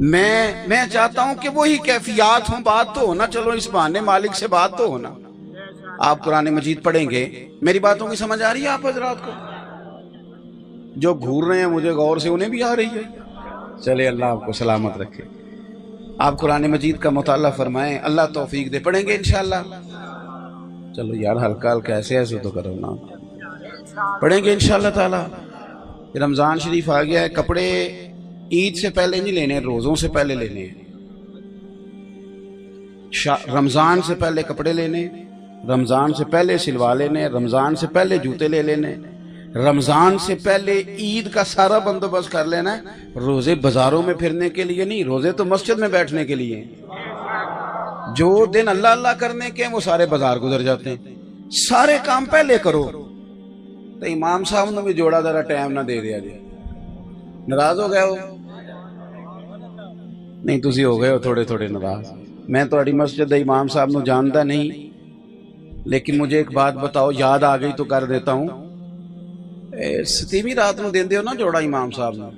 میں چاہتا ہوں کہ وہی کیفیات ہوں، بات تو ہونا، چلو اس بہانے مالک سے بات تو ہونا۔ آپ قرآن مجید پڑھیں گے، میری باتوں کی سمجھ آ رہی ہے آپ حضرات کو؟ جو گھور رہے ہیں مجھے غور سے، انہیں بھی آ رہی ہے؟ چلے اللہ آپ کو سلامت رکھے۔ آپ قرآن مجید کا مطالعہ فرمائیں، اللہ توفیق دے، پڑھیں گے انشاءاللہ؟ چلو یار ہلکا ہلکا ایسے تو کرو نا، پڑھیں گے انشاءاللہ تعالی۔ رمضان شریف آ گیا ہے، کپڑے عید سے پہلے نہیں لینے، روزوں سے پہلے لینے ہیں۔ رمضان سے پہلے کپڑے لینے، رمضان سے پہلے سلوا لینے، رمضان سے پہلے جوتے لے لینے، رمضان سے پہلے عید کا سارا بندوبست کر لینا ہے۔ روزے بازاروں میں پھرنے کے لیے نہیں، روزے تو مسجد میں بیٹھنے کے لیے۔ جو دن اللہ اللہ کرنے کے وہ سارے بازار گزر جاتے ہیں، سارے کام پہلے کرو۔ تو امام صاحب نے بھی جوڑا ذرا ٹائم نہ دے دیا جی، ناراض ہو گئے ہو؟ نہیں تسی ہو گئے ہو تھوڑے ناراض۔ میں تھوڑی مسجد دے امام صاحب نو جانتا نہیں، لیکن مجھے ایک بات بتاؤ، یاد آ گئی تو کر دیتا ہوں۔ ستیویں رات نو دیندے ہو نا جوڑا امام صاحب نو؟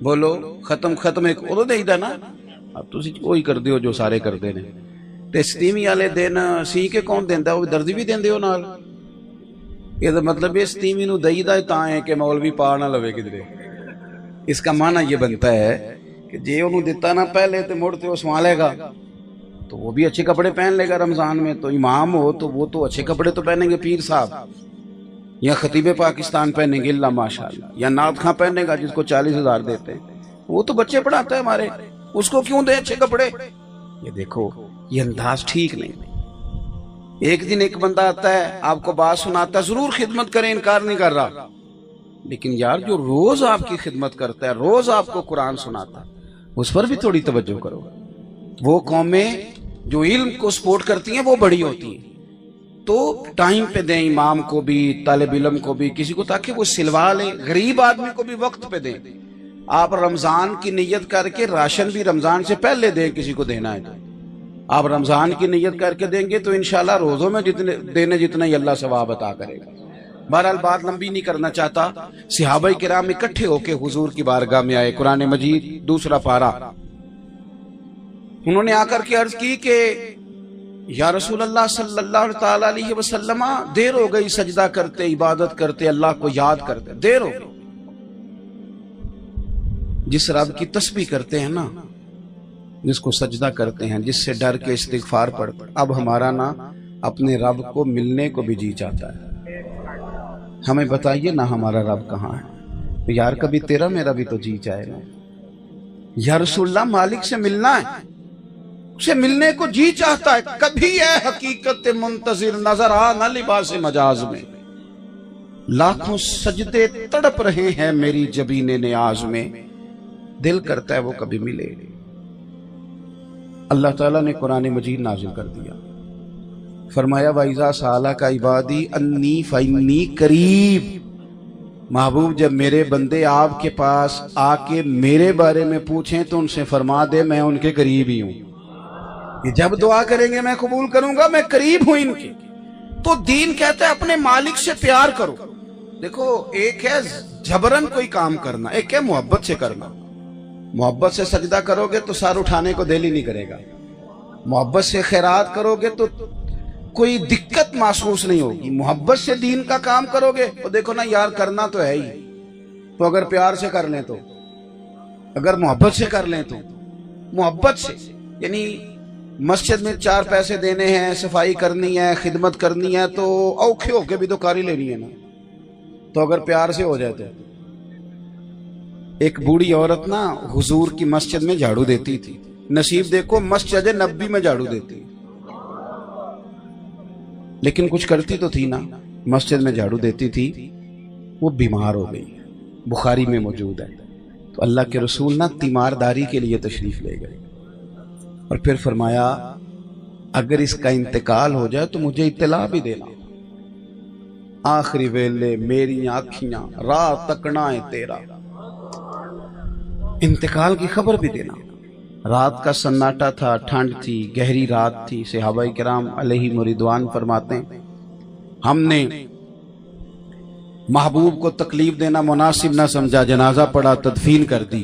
بولو ختم ایک ادو دے دا نا، اب تسی وہی کر دیو جو سارے کردے نے۔ تے ستیویں والے دن سی کے کون دیندا؟ وہ دردی بھی دیندے ہو نال؟ یہ مطلب یہ ستیویں نو دئی دا تاں ہے کہ مولوی پا نہ لوے کدھرے۔ اس کا معنی یہ بنتا ہے کہ جے انہوں دیتا نا پہلے تو مڑ تے وہ سنبھالے گا تو وہ بھی اچھے کپڑے پہن لے گا رمضان میں۔ تو امام ہو تو وہ تو اچھے کپڑے تو پہنیں گے، پیر صاحب یا خطیب پاکستان پہنیں گے اللہ ماشاءاللہ، یا نعت خاں پہنے گا جس کو 40,000 دیتے ہیں، وہ تو بچے پڑھاتا ہے ہمارے، اس کو کیوں دیں اچھے کپڑے؟ یہ دیکھو یہ انداز ٹھیک نہیں۔ ایک دن ایک بندہ آتا ہے آپ کو بات سناتا ہے، ضرور خدمت کریں، انکار نہیں کر رہا، لیکن یار جو روز آپ کی خدمت کرتا ہے، روز آپ کو قرآن سناتا ہے، اس پر بھی تھوڑی توجہ کرو۔ وہ قومیں جو علم کو سپورٹ کرتی ہیں وہ بڑی ہوتی ہیں، تو ٹائم پہ دیں امام کو بھی، طالب علم کو بھی، کسی کو، تاکہ وہ سلوا لیں۔ غریب آدمی کو بھی وقت پہ دیں۔ آپ رمضان کی نیت کر کے راشن بھی رمضان سے پہلے دیں، کسی کو دینا ہے تو آپ رمضان کی نیت کر کے دیں گے تو انشاءاللہ روزوں میں جتنا ہی اللہ ثواب عطا کرے گا۔ بہرحال بات لمبی نہیں کرنا چاہتا۔ صحابہ کرام اکٹھے ہو کے حضور کی بارگاہ میں آئے، قرآن مجید 2 پارہ، انہوں نے آ کر کے عرض کی کہ یا رسول اللہ صلی اللہ تعالی علیہ وسلم، دیر ہو گئی سجدہ کرتے، عبادت کرتے، اللہ کو یاد کرتے، دیر ہو گئی۔ جس رب کی تسبیح کرتے ہیں نا، جس کو سجدہ کرتے ہیں، جس سے ڈر کے استغفار پڑھتے، اب ہمارا نا اپنے رب کو ملنے کو بھی جی چاہتا ہے۔ ہمیں بتائیے نا ہمارا رب کہاں ہے؟ تو یار کبھی تیرا میرا بھی تو جی چاہے گا، یا رسول اللہ مالک سے ملنا ہے، اسے ملنے کو جی چاہتا ہے۔ کبھی اے حقیقت منتظر نظر آ نہ لباس مجاز میں، لاکھوں سجدے تڑپ رہے ہیں میری جبین نیاز میں، دل کرتا ہے وہ کبھی ملے۔ اللہ تعالیٰ نے قرآن مجید نازل کر دیا، فرمایا وَإِذَا سَأَلَكَ عِبَادِي أَنِّي فَإِنِّي قریب۔ محبوب جب میرے بندے آپ کے پاس آ کے میرے بارے میں پوچھیں تو ان سے فرما دے میں ان کے قریب ہی ہوں۔ یہ جب دعا کریں گے میں قبول کروں گا، میں قریب ہوں ان کے۔ تو دین کہتا ہے اپنے مالک سے پیار کرو۔ دیکھو ایک ہے جبرن کوئی کام کرنا، ایک ہے محبت سے کرنا۔ محبت سے سجدہ کرو گے تو سر اٹھانے کو دل ہی نہیں کرے گا، محبت سے خیرات کرو گے تو کوئی دقت محسوس نہیں ہوگی، محبت سے دین کا کام کرو گے تو دیکھو نا یار کرنا تو ہے ہی، تو اگر پیار سے کر لیں تو، اگر محبت سے کر لیں تو، محبت سے یعنی مسجد میں 4 پیسے دینے ہیں، صفائی کرنی ہے، خدمت کرنی ہے، تو اوکھے ہو کے بھی تو کاری لینی ہے نا، تو اگر پیار سے ہو جائے تو۔ ایک بوڑھی عورت نا حضور کی مسجد میں جھاڑو دیتی تھی، نصیب دیکھو مسجد نبی میں جھاڑو دیتی، لیکن کچھ کرتی تو تھی نا، مسجد میں جھاڑو دیتی تھی، وہ بیمار ہو گئی، بخاری میں موجود ہے۔ تو اللہ کے رسول نا تیمارداری کے لیے تشریف لے گئے اور پھر فرمایا اگر اس کا انتقال ہو جائے تو مجھے اطلاع بھی دینا، آخری ویلے میری آنکھیاں رات تکنا ہے تیرا، انتقال کی خبر بھی دینا۔ رات کا سناٹا تھا، ٹھنڈ تھی، گہری رات تھی۔ صحابہ کرام علیہ رضوان فرماتے ہیں ہم نے محبوب کو تکلیف دینا مناسب نہ سمجھا، جنازہ پڑا، تدفین کر دی۔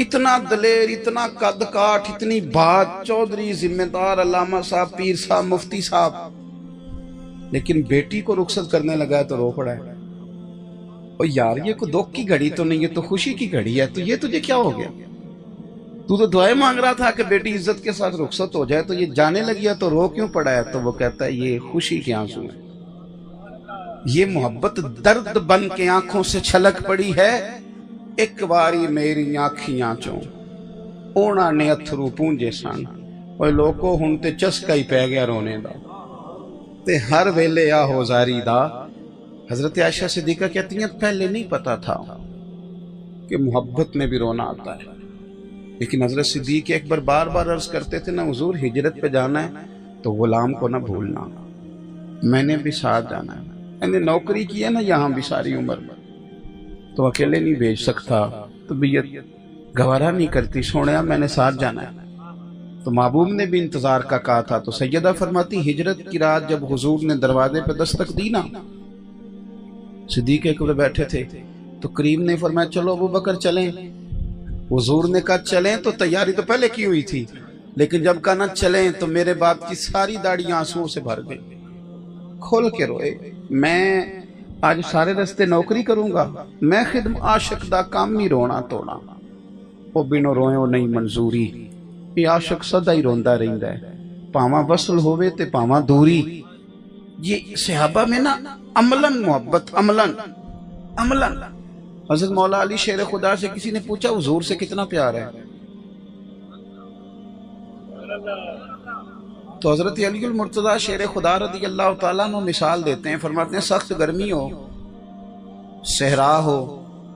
اتنا دلیر، اتنا قد کاٹ، اتنی بات، چودھری، ذمہ دار، علامہ صاحب، پیر صاحب، مفتی صاحب، لیکن بیٹی کو رخصت کرنے لگا ہے تو رو پڑا ہے۔ اور یار یہ کوئی دکھ کی گھڑی تو نہیں، یہ تو خوشی کی گھڑی ہے، تو یہ تجھے کیا ہو گیا؟ تو دعائیں مانگ رہا تھا کہ بیٹی عزت کے ساتھ رخصت ہو جائے، تو یہ جانے لگی ہے تو رو کیوں پڑا ہے؟ تو وہ کہتا ہے یہ خوشی کے آنسو ہیں، یہ محبت درد بن کے آنکھوں سے چھلک پڑی ہے۔ ایک باری میری آنکھیاں چوں اونا نے اتھرو پونجے سن، اور لوگوں ہن تے چسکا ہی پہ گیا رونے دا، تے ہر ویلے آ ہوزاری دا۔ حضرت عائشہ صدیقہ کہتی ہیں پہلے نہیں پتا تھا کہ محبت میں بھی رونا آتا ہے، لیکن حضرت صدیق اکبر بار بار عرض کرتے تھے نا حضور ہجرت پہ جانا ہے تو غلام کو نہ بھولنا، میں نے بھی ساتھ جانا ہے، میں نے نوکری کی ہے نا یہاں بھی ساری عمر میں، تو اکیلے نہیں بھیج سکتا، طبیعت گوارا نہیں کرتی، سوڑیا میں نے ساتھ جانا ہے۔ تو محبوب نے بھی انتظار کا کہا تھا، تو سیدہ فرماتی ہجرت کی رات جب حضور نے دروازے پہ دستک دی نا، صدیق اکبر بیٹھے تھے تو کریم نے فرمایا چلو ابو بکر چلیں۔ حضور نے کہا چلیں، تو تیاری تو پہلے کی ہوئی تھی، لیکن جب کہا نہ چلیں تو میرے باپ کی ساری داڑھی آنسوؤں سے بھر گئی، کھول کے روئے۔ میں آج سارے رستے نوکری کروں گا، میں خدم عاشق دا کام ہی رونا توڑا، وہ بینو روئے نہیں منظوری، یہ عاشق سدا ہی روندا رہندا ہے، پاواں وصل ہوئے تے پاواں دوری۔ یہ صحابہ میں نا عملاً محبت، عملاً۔ حضرت مولا علی شیر خدا سے کسی نے پوچھا حضور سے کتنا پیار ہے، تو حضرت علی المرتضیٰ شیر خدا رضی اللہ تعالیٰ عنہ مثال دیتے ہیں، فرماتے ہیں سخت گرمی ہو، صحرا ہو،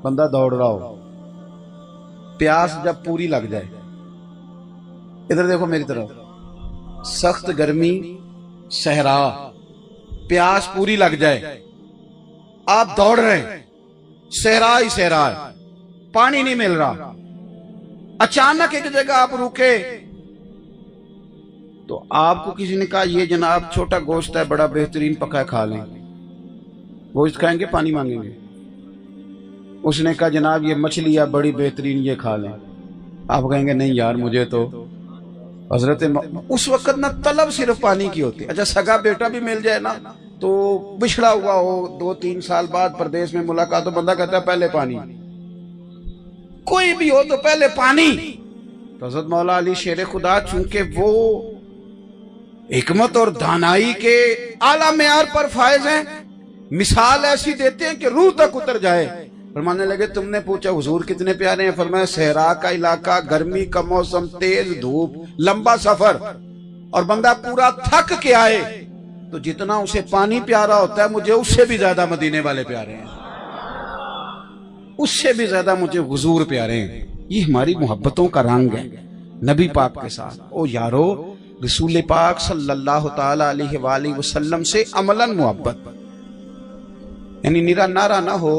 بندہ دوڑ رہا ہو، پیاس جب پوری لگ جائے، ادھر دیکھو میری طرف، سخت گرمی، صحرا، پیاس پوری لگ جائے، آپ دوڑ رہے ہیں، صحرا ہی صحرا ہے، پانی نہیں مل رہا، اچانک ایک جگہ آپ رکے تو آپ کو کسی نے کہا یہ جناب چھوٹا گوشت ہے بڑا بہترین پکا ہے کھا لیں، گوشت کھائیں گے پانی مانگیں گے؟ اس نے کہا جناب یہ مچھلی ہے بڑی بہترین یہ کھا لیں، آپ کہیں گے نہیں یار مجھے تو حضرت اس وقت نہ طلب صرف پانی کی ہوتی، اچھا سگا بیٹا بھی مل جائے نا تو بچھڑا ہوا ہو 2-3 سال بعد پردیس میں ملاقات، تو بندہ کہتا ہے پہلے پانی، کوئی بھی ہو تو پہلے پانی۔ تو حضرت مولا علی شیر خدا چونکہ وہ حکمت اور دانائی کے اعلیٰ معیار پر فائز ہیں، مثال ایسی دیتے ہیں کہ روح تک اتر جائے۔ فرمانے لگے تم نے پوچھا حضور کتنے پیارے ہیں؟ فرمایا صحرا کا علاقہ، گرمی کا موسم، تیز دھوپ، لمبا سفر، اور بندہ پورا تھک کے آئے تو جتنا اسے پانی پیارا ہوتا ہے مجھے اس سے بھی زیادہ مدینے والے پیارے ہیں، اس سے بھی زیادہ مجھے حضور پیارے ہیں۔ یہ ہماری محبتوں کا رنگ ہے نبی پاک کے ساتھ۔ او یارو رسول پاک صلی اللہ تعالی علیہ وآلہ وسلم سے عملاً محبت، یعنی نیرا نعرہ نہ ہو،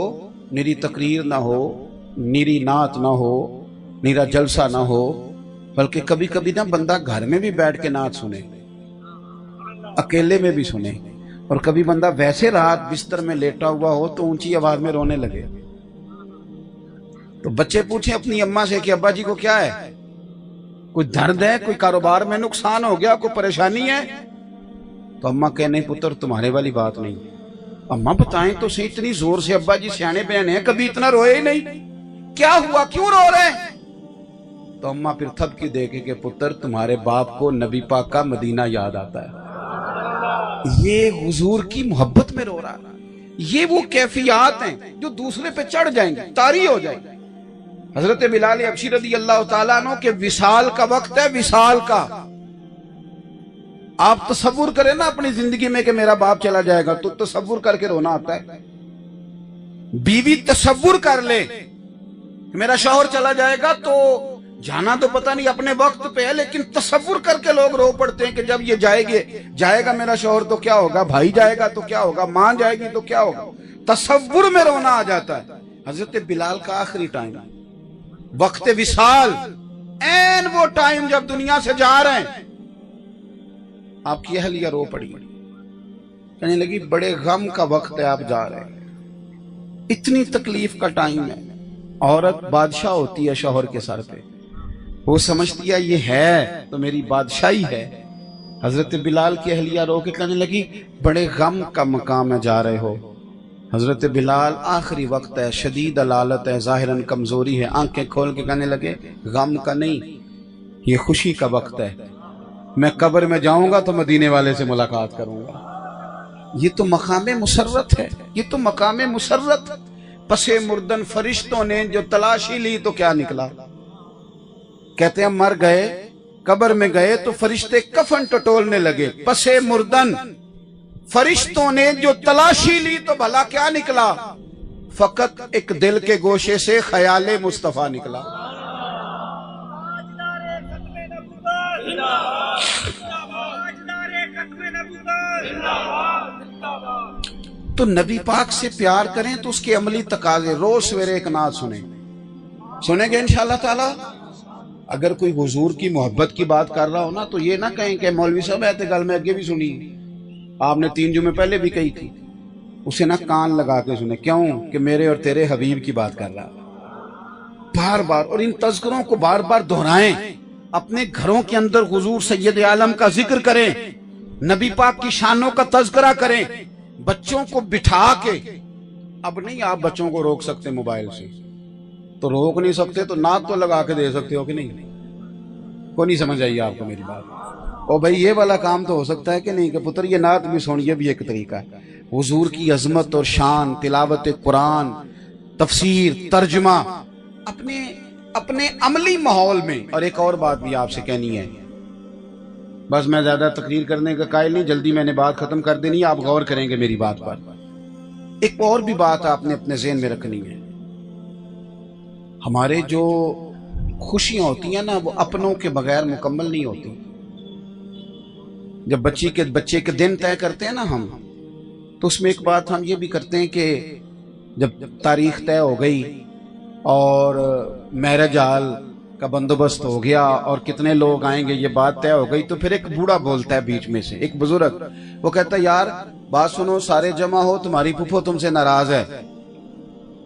نیری تقریر نہ ہو، نیری نعت نہ ہو، نیرا جلسہ نہ ہو، بلکہ کبھی کبھی نا بندہ گھر میں بھی بیٹھ کے نعت سنے، اکیلے میں بھی سنے، اور کبھی بندہ ویسے رات بستر میں لیٹا ہوا ہو تو اونچی آواز میں رونے لگے۔ تو بچے پوچھیں اپنی اماں سے کہ ابا جی کو کیا ہے، کوئی درد ہے، کوئی کاروبار میں نقصان ہو گیا، کوئی پریشانی ہے؟ تو اماں کہ نہیں پتر تمہارے والی بات نہیں۔ اماں بتائیں تو صحیح، اتنی زور سے ابا جی سیانے بیان ہیں کبھی اتنا روئے ہی نہیں، کیا ہوا کیوں رو رہے ہیں؟ تو اماں پھر تھپکی دے کے کہ پتر تمہارے باپ کو نبی پاک کا مدینہ یاد آتا ہے، یہ حضور کی محبت میں رو رہا ہے۔ یہ وہ کیفیات ہیں جو دوسرے پہ چڑھ جائیں گے، طاری ہو جائیں گے۔ حضرت بلال حبشی رضی اللہ تعالیٰ عنہ کے وصال کا وقت ہے، وصال کا۔ آپ تصور کریں نا اپنی زندگی میں کہ میرا باپ چلا جائے گا تو تصور کر کے رونا آتا ہے۔ بیوی تصور کر لے کہ میرا شوہر چلا جائے گا تو جانا تو پتہ نہیں اپنے وقت پہ ہے، لیکن تصور کر کے لوگ رو پڑتے ہیں کہ جب یہ جائے گا میرا شوہر تو کیا ہوگا، بھائی جائے گا تو کیا ہوگا، ماں جائے گی تو کیا ہوگا، تصور میں رونا آ جاتا ہے۔ حضرت بلال کا آخری ٹائم، وقت وصال، این وہ ٹائم جب دنیا سے جا رہے ہیں، آپ کی اہلیہ رو پڑی، کہنے لگی بڑے غم کا وقت ہے آپ جا رہے ہیں، اتنی تکلیف کا ٹائم ہے، عورت بادشاہ ہوتی ہے شوہر کے سر پہ، وہ سمجھتی ہے یہ ہے تو میری بادشاہی ہے۔ حضرت بلال کی اہلیہ رو کے کہنے لگی بڑے غم کا مقام میں جا رہے ہو۔ حضرت بلال آخری وقت ہے، شدید علالت ہے، ظاہراً کمزوری ہے، آنکھیں کھول کے کہنے لگے غم کا نہیں، یہ خوشی کا وقت ہے، میں قبر میں جاؤں گا تو مدینے والے سے ملاقات کروں گا۔ یہ تو مقام مسرت ہے، یہ تو مقام مسرت۔ پس مردن فرشتوں نے جو تلاشی لی تو کیا نکلا؟ کہتے ہیں مر گئے، قبر میں گئے تو فرشتے کفن ٹٹولنے لگے، پس مردن فرشتوں نے جو تلاشی لی تو بھلا کیا نکلا؟ فقط ایک دل کے گوشے سے خیال مصطفیٰ نکلا۔ تو نبی پاک سے پیار کریں تو اس کے عملی تقاضے، روز سویرے ایک نعت سنیں گے انشاءاللہ تعالی۔ اگر کوئی حضور کی محبت کی بات کر رہا ہو نا تو یہ نہ کہیں کہ مولوی صاحب ایتے گل میں اگے بھی سنی، آپ نے 3 جمعے پہلے بھی کہی تھی، اسے نہ کان لگا کے سنیں۔ کیوں کہ میرے اور تیرے حبیب کی بات کر رہا، بار بار، اور ان تذکروں کو بار بار دہرائیں، اپنے گھروں کے اندر حضور سید عالم کا ذکر کریں، نبی پاک کی شانوں کا تذکرہ کریں، بچوں کو بٹھا کے۔ اب نہیں آپ بچوں کو روک سکتے موبائل سے، تو روک نہیں سکتے تو نعت تو لگا کے دے سکتے ہو کہ نہیں؟ کو نہیں سمجھ آئی آپ کو میری بات؟ اور بھائی یہ والا کام تو ہو سکتا ہے کہ نہیں کہ پتر یہ نعت بھی سن، یہ بھی ایک طریقہ ہے۔ حضور کی عظمت اور شان، تلاوت قرآن، تفسیر، ترجمہ اپنے عملی ماحول میں۔ اور ایک اور بات بھی آپ سے کہنی ہے، بس میں زیادہ تقریر کرنے کا قائل نہیں، جلدی میں نے بات ختم کر دینی ہے، آپ غور کریں گے میری بات پر۔ ایک اور بھی بات آپ نے اپنے ذہن میں رکھنی ہے، ہمارے جو خوشیاں ہوتی ہیں نا وہ اپنوں کے بغیر مکمل نہیں ہوتی۔ جب بچے کے دن طے کرتے ہیں نا ہم، تو اس میں ایک بات ہم یہ بھی کرتے ہیں کہ جب تاریخ طے ہو گئی اور میرج ہال کا بندوبست ہو گیا اور کتنے لوگ آئیں گے یہ بات طے ہو گئی، تو پھر ایک بوڑھا بولتا ہے بیچ میں سے، ایک بزرگ، وہ کہتا ہے یار بات سنو، سارے جمع ہو، تمہاری پھپھو تم سے ناراض ہے،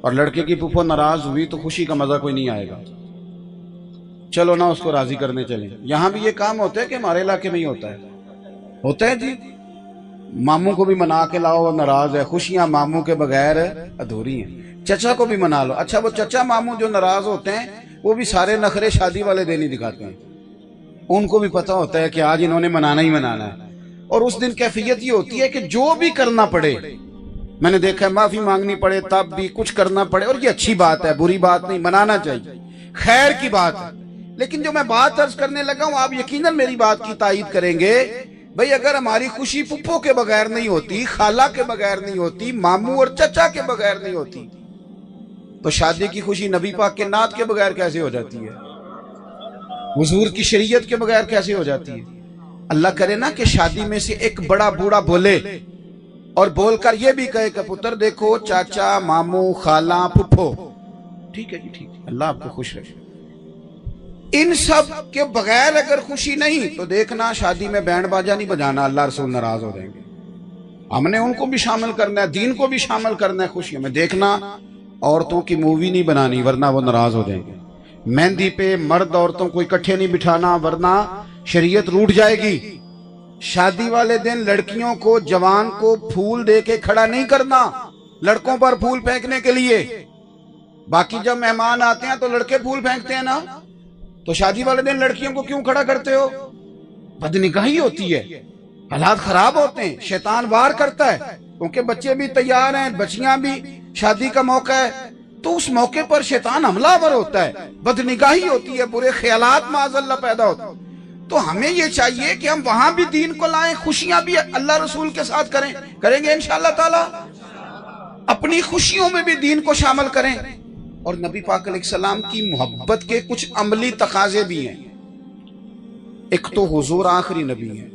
اور لڑکے کی پھپھو ناراض ہوئی تو خوشی کا مزہ کوئی نہیں آئے گا، چلو نا اس کو راضی کرنے چلیں۔ یہاں بھی یہ کام ہوتا ہے کہ ہمارے علاقے میں ہی ہوتا ہے جی، ماموں کو بھی منا کے لاؤ، ناراض ہے، خوشیاں ماموں کے بغیر ادھوری ہیں، چچا کو بھی منا لو۔ اچھا وہ چچا ماموں جو ناراض ہوتے ہیں وہ بھی سارے نخرے شادی والے دن ہی دکھاتے ہیں، ان کو بھی پتہ ہوتا ہے کہ آج انہوں نے منانا ہی منانا ہے، اور اس دن کیفیت یہ ہوتی ہے کہ جو بھی کرنا پڑے، میں نے دیکھا ہے معافی مانگنی پڑے تب بھی کچھ کرنا پڑے، اور یہ اچھی بات ہے، بری بات نہیں، منانا چاہیے، خیر کی بات ہے۔ لیکن جو میں بات عرض کرنے لگا ہوں آپ یقیناً میری بات کی تائید کریں گے، بھئی اگر ہماری خوشی پھپھو کے بغیر نہیں ہوتی، خالہ کے بغیر نہیں ہوتی، ماموں اور چچا کے بغیر نہیں ہوتی، تو شادی کی خوشی نبی پاک کے نعت کے بغیر کیسے ہو جاتی ہے؟ حضور کی شریعت کے بغیر کیسے ہو جاتی ہے؟ اللہ کرے نا کہ شادی میں سے ایک بڑا بوڑھا بولے اور بول کر یہ بھی کہے کہ پتر دیکھو چاچا، ماموں، خالہ، پھپھو، ٹھیک ہے جی ٹھیک ہے، اللہ آپ کو خوش رکھے، ان سب کے بغیر اگر خوشی نہیں تو دیکھنا شادی میں بینڈ باجا نہیں بجانا، اللہ رسول ناراض ہو جائیں گے۔ ہم نے ان کو بھی شامل کرنا ہے، دین کو بھی شامل کرنا ہے خوشیوں میں۔ دیکھنا عورتوں کی مووی نہیں بنانی ورنہ وہ ناراض ہو جائیں گے۔ مہندی پہ مرد عورتوں کو اکٹھے نہیں بٹھانا ورنہ شریعت روٹ جائے گی۔ شادی والے دن لڑکیوں کو، جوان کو پھول دے کے کھڑا نہیں کرنا لڑکوں پر پھول پھینکنے کے لیے۔ باقی جب مہمان آتے ہیں تو لڑکے پھول پھینکتے ہیں نا، تو شادی والے دن لڑکیوں کو کیوں کھڑا کرتے ہو؟ بدنگاہی ہوتی ہے، حالات خراب ہوتے ہیں، شیطان وار کرتا ہے، کیونکہ بچے بھی تیار ہیں، بچیاں بھی، شادی کا موقع ہے، تو اس موقع پر شیطان حملہ آور ہوتا ہے، بدنگاہی ہوتی ہے، برے خیالات معاذ اللہ پیدا ہوتے ہیں۔ تو ہمیں یہ چاہیے کہ ہم وہاں بھی دین کو لائیں، خوشیاں بھی اللہ رسول کے ساتھ کریں گے انشاءاللہ تعالی، اپنی خوشیوں میں بھی دین کو شامل کریں۔ اور نبی پاک علیہ السلام کی محبت کے کچھ عملی تقاضے بھی ہیں۔ ایک تو حضور آخری نبی ہیں،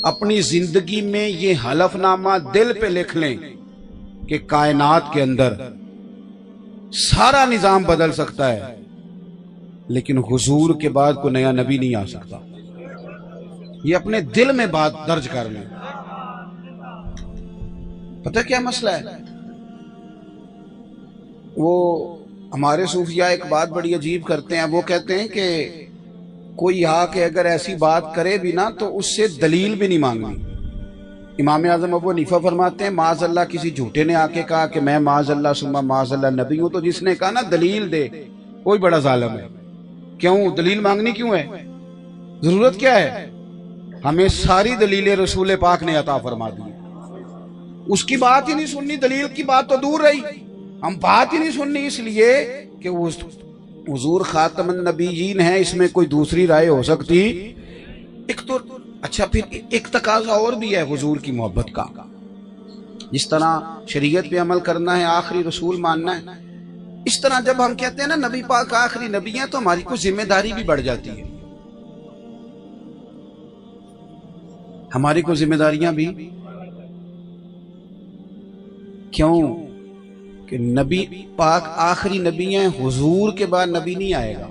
اپنی زندگی میں یہ حلف نامہ دل پہ لکھ لیں کہ کائنات کے اندر سارا نظام بدل سکتا ہے لیکن حضور کے بعد کوئی نیا نبی نہیں آ سکتا، یہ اپنے دل میں بات درج کر لیں۔ پتہ کیا مسئلہ ہے؟ وہ ہمارے صوفیاء ایک بات بڑی عجیب کرتے ہیں، وہ کہتے ہیں کہ کوئی آ کے اگر ایسی بات کرے بھی نا تو اس سے دلیل بھی نہیں مانگنی۔ امام اعظم ابو حنیفہ فرماتے ہیں معاذ اللہ کسی جھوٹے نے آ کے کہا کہ میں معاذ اللہ ثم معاذ اللہ نبی ہوں، تو جس نے کہا نا دلیل دے کوئی بڑا ظالم ہے۔ کیوں دلیل مانگنی کیوں ہے؟ ضرورت کیا ہے؟ ہمیں ساری دلیلیں رسول پاک نے عطا فرما دی، اس کی بات ہی نہیں سننی، دلیل کی بات تو دور رہی، ہم بات ہی نہیں سننی، اس لیے کہ وہ حضور خاتم النبیین ہیں، اس میں کوئی دوسری رائے ہو سکتی ایک تو۔ اچھا پھر ایک تقاضا اور بھی ہے حضور کی محبت کا، جس طرح شریعت پہ عمل کرنا ہے، آخری رسول ماننا ہے، اس طرح جب ہم کہتے ہیں نا نبی پاک آخری نبی ہیں تو ہماری کوئی ذمہ داری بھی بڑھ جاتی ہے، ہماری کوئی ذمہ داریاں بھی۔ کیوں کہ نبی پاک آخری نبی ہیں، حضور کے بعد نبی نہیں آئے گا۔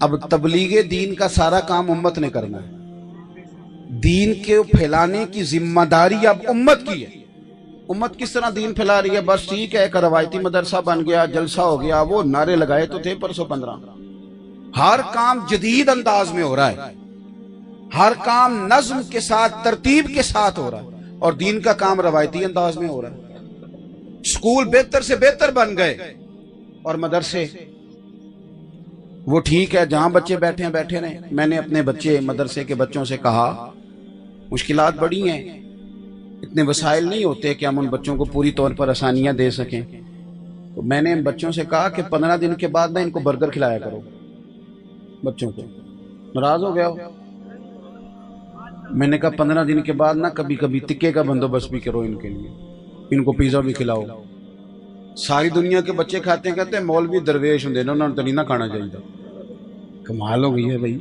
اب تبلیغ دین کا سارا کام امت نے کرنا ہے، دین کے پھیلانے کی ذمہ داری اب امت کی ہے۔ امت کس طرح دین پھیلا رہی ہے؟ بس ٹھیک ہے، ایک روایتی مدرسہ بن گیا، جلسہ ہو گیا، وہ نعرے لگائے تو تھے پرسوں 15۔ ہر کام جدید انداز میں ہو رہا ہے، ہر کام نظم کے ساتھ ترتیب کے ساتھ ہو رہا ہے، اور دین کا کام روایتی انداز میں ہو رہا ہے۔ اسکول بہتر سے بہتر بن گئے، اور مدرسے وہ ٹھیک ہے جہاں بچے بیٹھے ہیں بیٹھے رہیں۔ میں نے اپنے بچے مدرسے کے بچوں سے کہا مشکلات بڑی ہیں، اتنے وسائل نہیں ہوتے کہ ہم ان بچوں کو پوری طور پر آسانیاں دے سکیں، تو میں نے ان بچوں سے کہا کہ 15 دن کے بعد نہ ان کو برگر کھلایا کرو۔ بچوں کو ناراض ہو گیا ہو، میں نے کہا 15 دن کے بعد نہ کبھی کبھی تکے کا بندوبست بھی کرو ان کے لیے، ان کو پیزا بھی کھلاؤ۔ ساری دنیا کے بچے کھاتے ہیں، کہتے ہیں مولوی درویش ہوں انہوں نے تو نہیں نہ کھانا چاہیے۔ کمال ہو گئی ہے بھائی،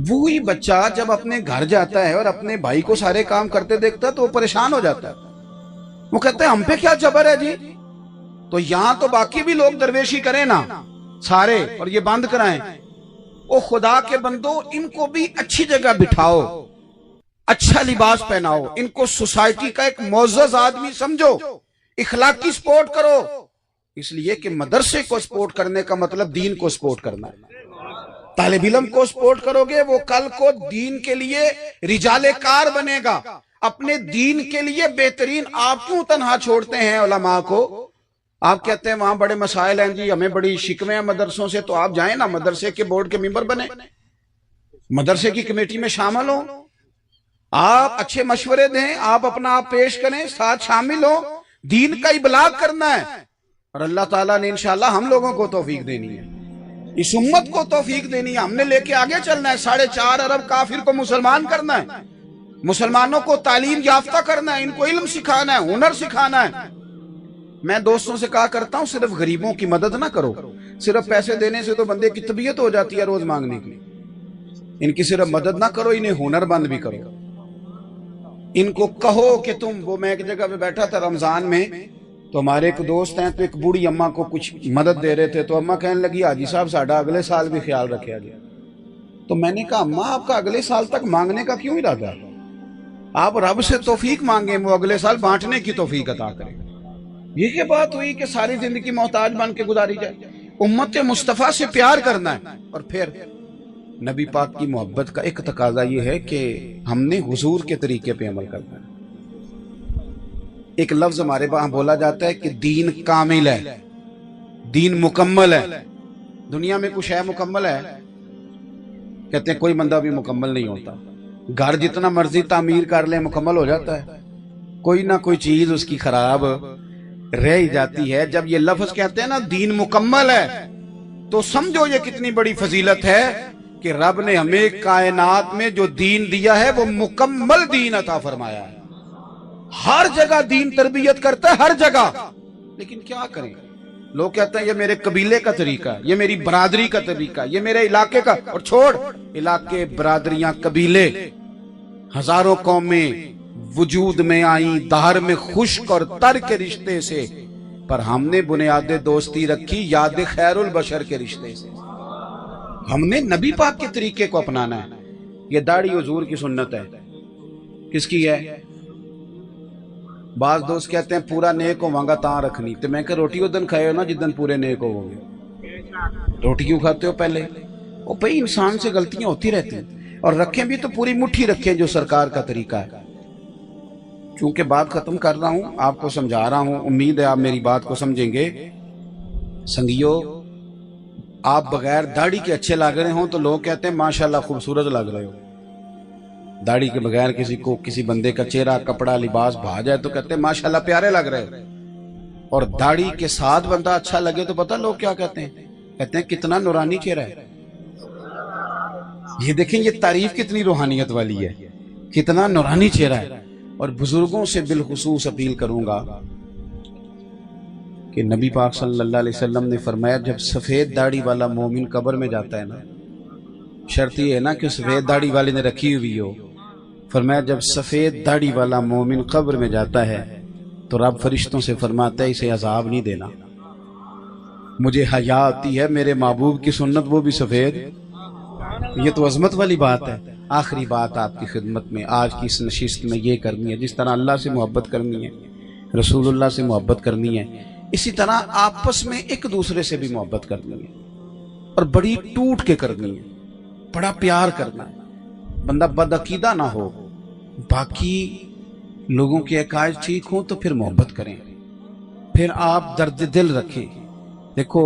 وہی بچہ جب اپنے گھر جاتا ہے اور اپنے بھائی کو سارے کام کرتے دیکھتا ہے تو وہ پریشان ہو جاتا ہے، وہ کہتے ہیں ہم پہ کیا جبر ہے جی، تو یہاں تو باقی بھی لوگ درویشی کریں نا سارے، اور یہ بند کرائیں۔ او خدا کے بندو، ان کو بھی اچھی جگہ بٹھاؤ، اچھا لباس پہناؤ، ان کو سوسائٹی کا ایک معزز آدمی سمجھو، اخلاقی سپورٹ کرو، اس لیے کہ مدرسے کو سپورٹ کرنے کا مطلب دین کو سپورٹ کرنا ہے۔ طالب علم کو سپورٹ کرو گے، وہ کل کو دین کے لیے رجال کار بنے گا، اپنے دین کے لیے بہترین۔ آپ کیوں تنہا چھوڑتے ہیں علماء کو؟ آپ کہتے ہیں وہاں بڑے مسائل ہیں جی، ہمیں بڑی شکویں ہیں مدرسوں سے، تو آپ جائیں نا مدرسے کے بورڈ کے ممبر بنے، مدرسے کی کمیٹی میں شامل ہوں، آپ اچھے مشورے دیں، آپ اپنا آپ پیش کریں، ساتھ شامل ہوں، دین کا ابلاغ کرنا ہے، اور اللہ تعالیٰ نے انشاءاللہ ہم لوگوں کو توفیق دینی ہے، اس امت کو توفیق دینی ہے، ہم نے لے کے آگے چلنا ہے۔ 4.5 ارب کافر کو مسلمان کرنا ہے، مسلمانوں کو تعلیم یافتہ کرنا ہے، ان کو علم سکھانا ہے، ہنر سکھانا ہے۔ میں دوستوں سے کہا کرتا ہوں صرف غریبوں کی مدد نہ کرو، صرف پیسے دینے سے تو بندے کی طبیعت ہو جاتی ہے روز مانگنے کی، ان کی صرف مدد نہ کرو، انہیں ہنر بند بھی کرو، ان کو کہو کہ تم۔ وہ میں ایک جگہ پہ بیٹھا تھا رمضان میں، تو ہمارے ایک دوست ہیں، تو ایک بوڑھی اماں کو کچھ مدد دے رہے تھے، تو اماں کہنے لگی حاجی صاحب ساڈا اگلے سال بھی خیال رکھا گیا۔ تو میں نے کہا اماں آپ کا اگلے سال تک مانگنے کا کیوں ارادہ ہے؟ آپ رب سے توفیق مانگیں، وہ اگلے سال بانٹنے کی توفیق عطا کرے۔ یہ کہ بات ہوئی کہ ساری زندگی محتاج بن کے گزاری جائے؟ امت مصطفیٰ سے پیار کرنا ہے، اور پھر نبی پاک کی محبت کا ایک تقاضا یہ ہے کہ ہم نے حضور کے طریقے پہ عمل کرنا ہے۔ ایک لفظ ہمارے وہاں بولا جاتا ہے کہ دین کامل ہے، دین مکمل ہے۔ دنیا میں کچھ ہے مکمل ہے؟ کہتے ہیں کوئی بندہ بھی مکمل نہیں ہوتا، گھر جتنا مرضی تعمیر کر لے مکمل ہو جاتا ہے، کوئی نہ کوئی چیز اس کی خراب رہ ہی جاتی ہے۔ جب یہ لفظ کہتے ہیں نا دین مکمل ہے، تو سمجھو یہ کتنی بڑی فضیلت ہے کہ رب نے ہمیں کائنات میں جو دین دیا ہے وہ مکمل دین عطا فرمایا ہے۔ ہر جگہ دین تربیت کرتا ہے، ہر جگہ، لیکن کیا کریں؟ لوگ کہتے ہیں یہ میرے قبیلے کا طریقہ ہے، یہ میری برادری کا طریقہ ہے، یہ میرے علاقے کا، اور چھوڑ علاقے، برادریاں، قبیلے، ہزاروں قومیں وجود میں آئیں دہر میں خشک اور تر کے رشتے سے، پر ہم نے بنیاد دوستی رکھی یاد خیر البشر کے رشتے سے۔ ہم نے نبی پاک کے طریقے کو اپنانا ہے۔ یہ داڑھی حضور کی سنت ہے، کس کی ہے؟ بعض دوست کہتے ہیں پورا نیک ہوواں تاں رکھنی، تو میں کہ روٹی اس دن کھائے ہو نا جدن پورے نیک ہو گے، روٹی کیوں کھاتے ہو پہلے؟ وہ بھائی انسان سے غلطیاں ہوتی رہتی ہیں، اور رکھیں بھی تو پوری مٹھی رکھیں جو سرکار کا طریقہ ہے۔ چونکہ بات ختم کر رہا ہوں، آپ کو سمجھا رہا ہوں، امید ہے آپ میری بات کو سمجھیں گے۔ سنگیو، آپ بغیر داڑھی کے اچھے لگ رہے ہوں تو لوگ کہتے ہیں ماشاءاللہ خوبصورت لگ رہے ہو، داڑھی کے بغیر کسی بندے کا چہرہ، کپڑا، لباس بھا جائے تو کہتے ہیں ماشاءاللہ پیارے لگ رہے ہو، اور داڑھی کے ساتھ بندہ اچھا لگے تو پتہ لوگ کیا کہتے ہیں؟ کہتے ہیں کتنا نورانی چہرہ ہے۔ یہ دیکھیں یہ تعریف کتنی روحانیت والی ہے، کتنا نورانی چہرہ ہے۔ اور بزرگوں سے بالخصوص اپیل کروں گا کہ نبی پاک صلی اللہ علیہ وسلم نے فرمایا جب سفید داڑھی والا مومن قبر میں جاتا ہے نا، شرط یہ ہے نا کہ سفید داڑھی والے نے رکھی ہوئی ہو، فرمایا جب سفید داڑھی والا مومن قبر میں جاتا ہے تو رب فرشتوں سے فرماتا ہے اسے عذاب نہیں دینا، مجھے حیا آتی ہے میرے محبوب کی سنت وہ بھی سفید۔ یہ تو عظمت والی بات ہے۔ آخری بات آپ کی خدمت میں آج کی اس نشست میں یہ کرنی ہے، جس طرح اللہ سے محبت کرنی ہے، رسول اللہ سے محبت کرنی ہے، اسی طرح آپس میں ایک دوسرے سے بھی محبت کرنی ہے، اور بڑی ٹوٹ کے کرنی ہے، بڑا پیار کرنا ہے، بندہ بدعقیدہ نہ ہو، باقی لوگوں کے عقائد ٹھیک ہوں تو پھر محبت کریں، پھر آپ درد دل رکھیں۔ دیکھو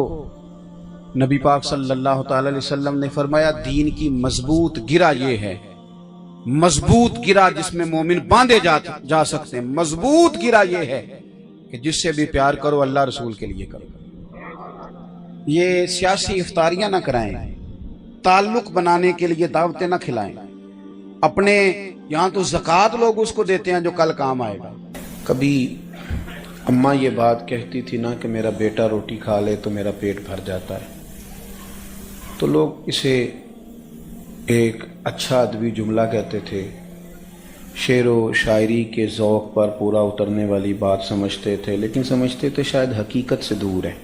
نبی پاک صلی اللہ تعالی علیہ وسلم نے فرمایا دین کی مضبوط گرہ یہ ہے، مضبوط گرہ جس میں مومن باندھے جا سکتے ہیں، مضبوط گرہ یہ ہے کہ جس سے بھی پیار کرو اللہ رسول کے لیے کرو۔ یہ سیاسی افطاریاں نہ کرائیں، تعلق بنانے کے لیے دعوتیں نہ کھلائیں، اپنے یہاں تو زکوٰۃ لوگ اس کو دیتے ہیں جو کل کام آئے گا۔ کبھی اماں یہ بات کہتی تھی نا کہ میرا بیٹا روٹی کھا لے تو میرا پیٹ بھر جاتا ہے، تو لوگ اسے ایک اچھا ادبی جملہ کہتے تھے، شعر و شاعری کے ذوق پر پورا اترنے والی بات سمجھتے تھے، لیکن سمجھتے تھے شاید حقیقت سے دور ہے۔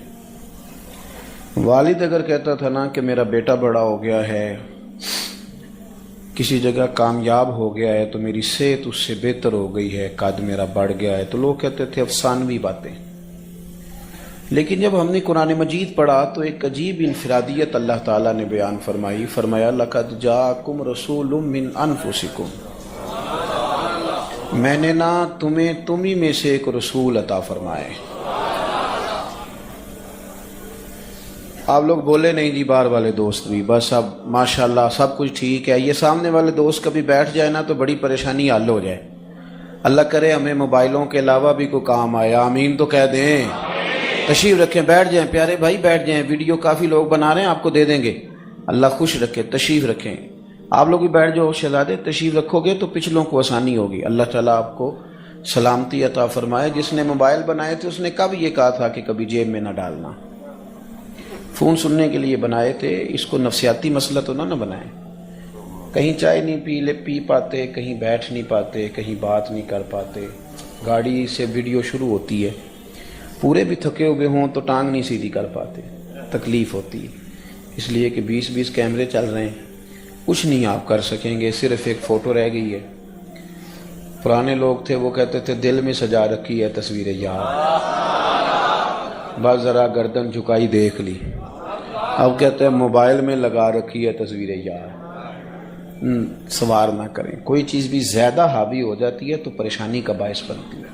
والد اگر کہتا تھا نا کہ میرا بیٹا بڑا ہو گیا ہے، کسی جگہ کامیاب ہو گیا ہے، تو میری صحت اس سے بہتر ہو گئی ہے، قد میرا بڑھ گیا ہے، تو لوگ کہتے تھے افسانوی باتیں۔ لیکن جب ہم نے قرآن مجید پڑھا تو ایک عجیب انفرادیت اللہ تعالیٰ نے بیان فرمائی، فرمایا لَقَدْ جَاءَكُمْ رَسُولٌ مِّنْ أَنفُسِكُمْ، میں نے نا تم ہی میں سے ایک رسول عطا فرمائے۔ آپ لوگ بولے نہیں جی، باہر والے دوست بھی بس اب ماشاءاللہ سب کچھ ٹھیک ہے، یہ سامنے والے دوست کبھی بیٹھ جائے نا تو بڑی پریشانی حل ہو جائے۔ اللہ کرے ہمیں موبائلوں کے علاوہ بھی کوئی کام آیا، آمین تو کہہ دیں۔ تشریف رکھیں، بیٹھ جائیں پیارے بھائی، بیٹھ جائیں، ویڈیو کافی لوگ بنا رہے ہیں، آپ کو دے دیں گے، اللہ خوش رکھے، تشریف رکھیں۔ آپ لوگ بھی بیٹھ جاؤ شہزادے، تشریف رکھو گے تو پچھلوں کو آسانی ہوگی، اللہ تعالیٰ آپ کو سلامتی عطا فرمائے۔ جس نے موبائل بنائے تھے اس نے کب یہ کہا تھا کہ کبھی جیب میں نہ ڈالنا؟ فون سننے کے لیے بنائے تھے، اس کو نفسیاتی مسئلہ تو نہ بنائیں۔ کہیں چائے نہیں پی پاتے، کہیں بیٹھ نہیں پاتے، کہیں بات نہیں کر پاتے، گاڑی سے ویڈیو شروع ہوتی ہے، پورے بھی تھکے ہوئے ہوں تو ٹانگ نہیں سیدھی کر پاتے، تکلیف ہوتی ہے، اس لیے کہ 20 کیمرے چل رہے ہیں، کچھ نہیں آپ کر سکیں گے، صرف ایک فوٹو رہ گئی ہے۔ پرانے لوگ تھے وہ کہتے تھے دل میں سجا رکھی ہے تصویر یار، بس ذرا گردن جھکائی دیکھ لی، اب کہتے ہیں موبائل میں لگا رکھی ہے تصویر یار۔ سوار نہ کریں، کوئی چیز بھی زیادہ حاوی ہو جاتی ہے تو پریشانی کا باعث بنتی ہے،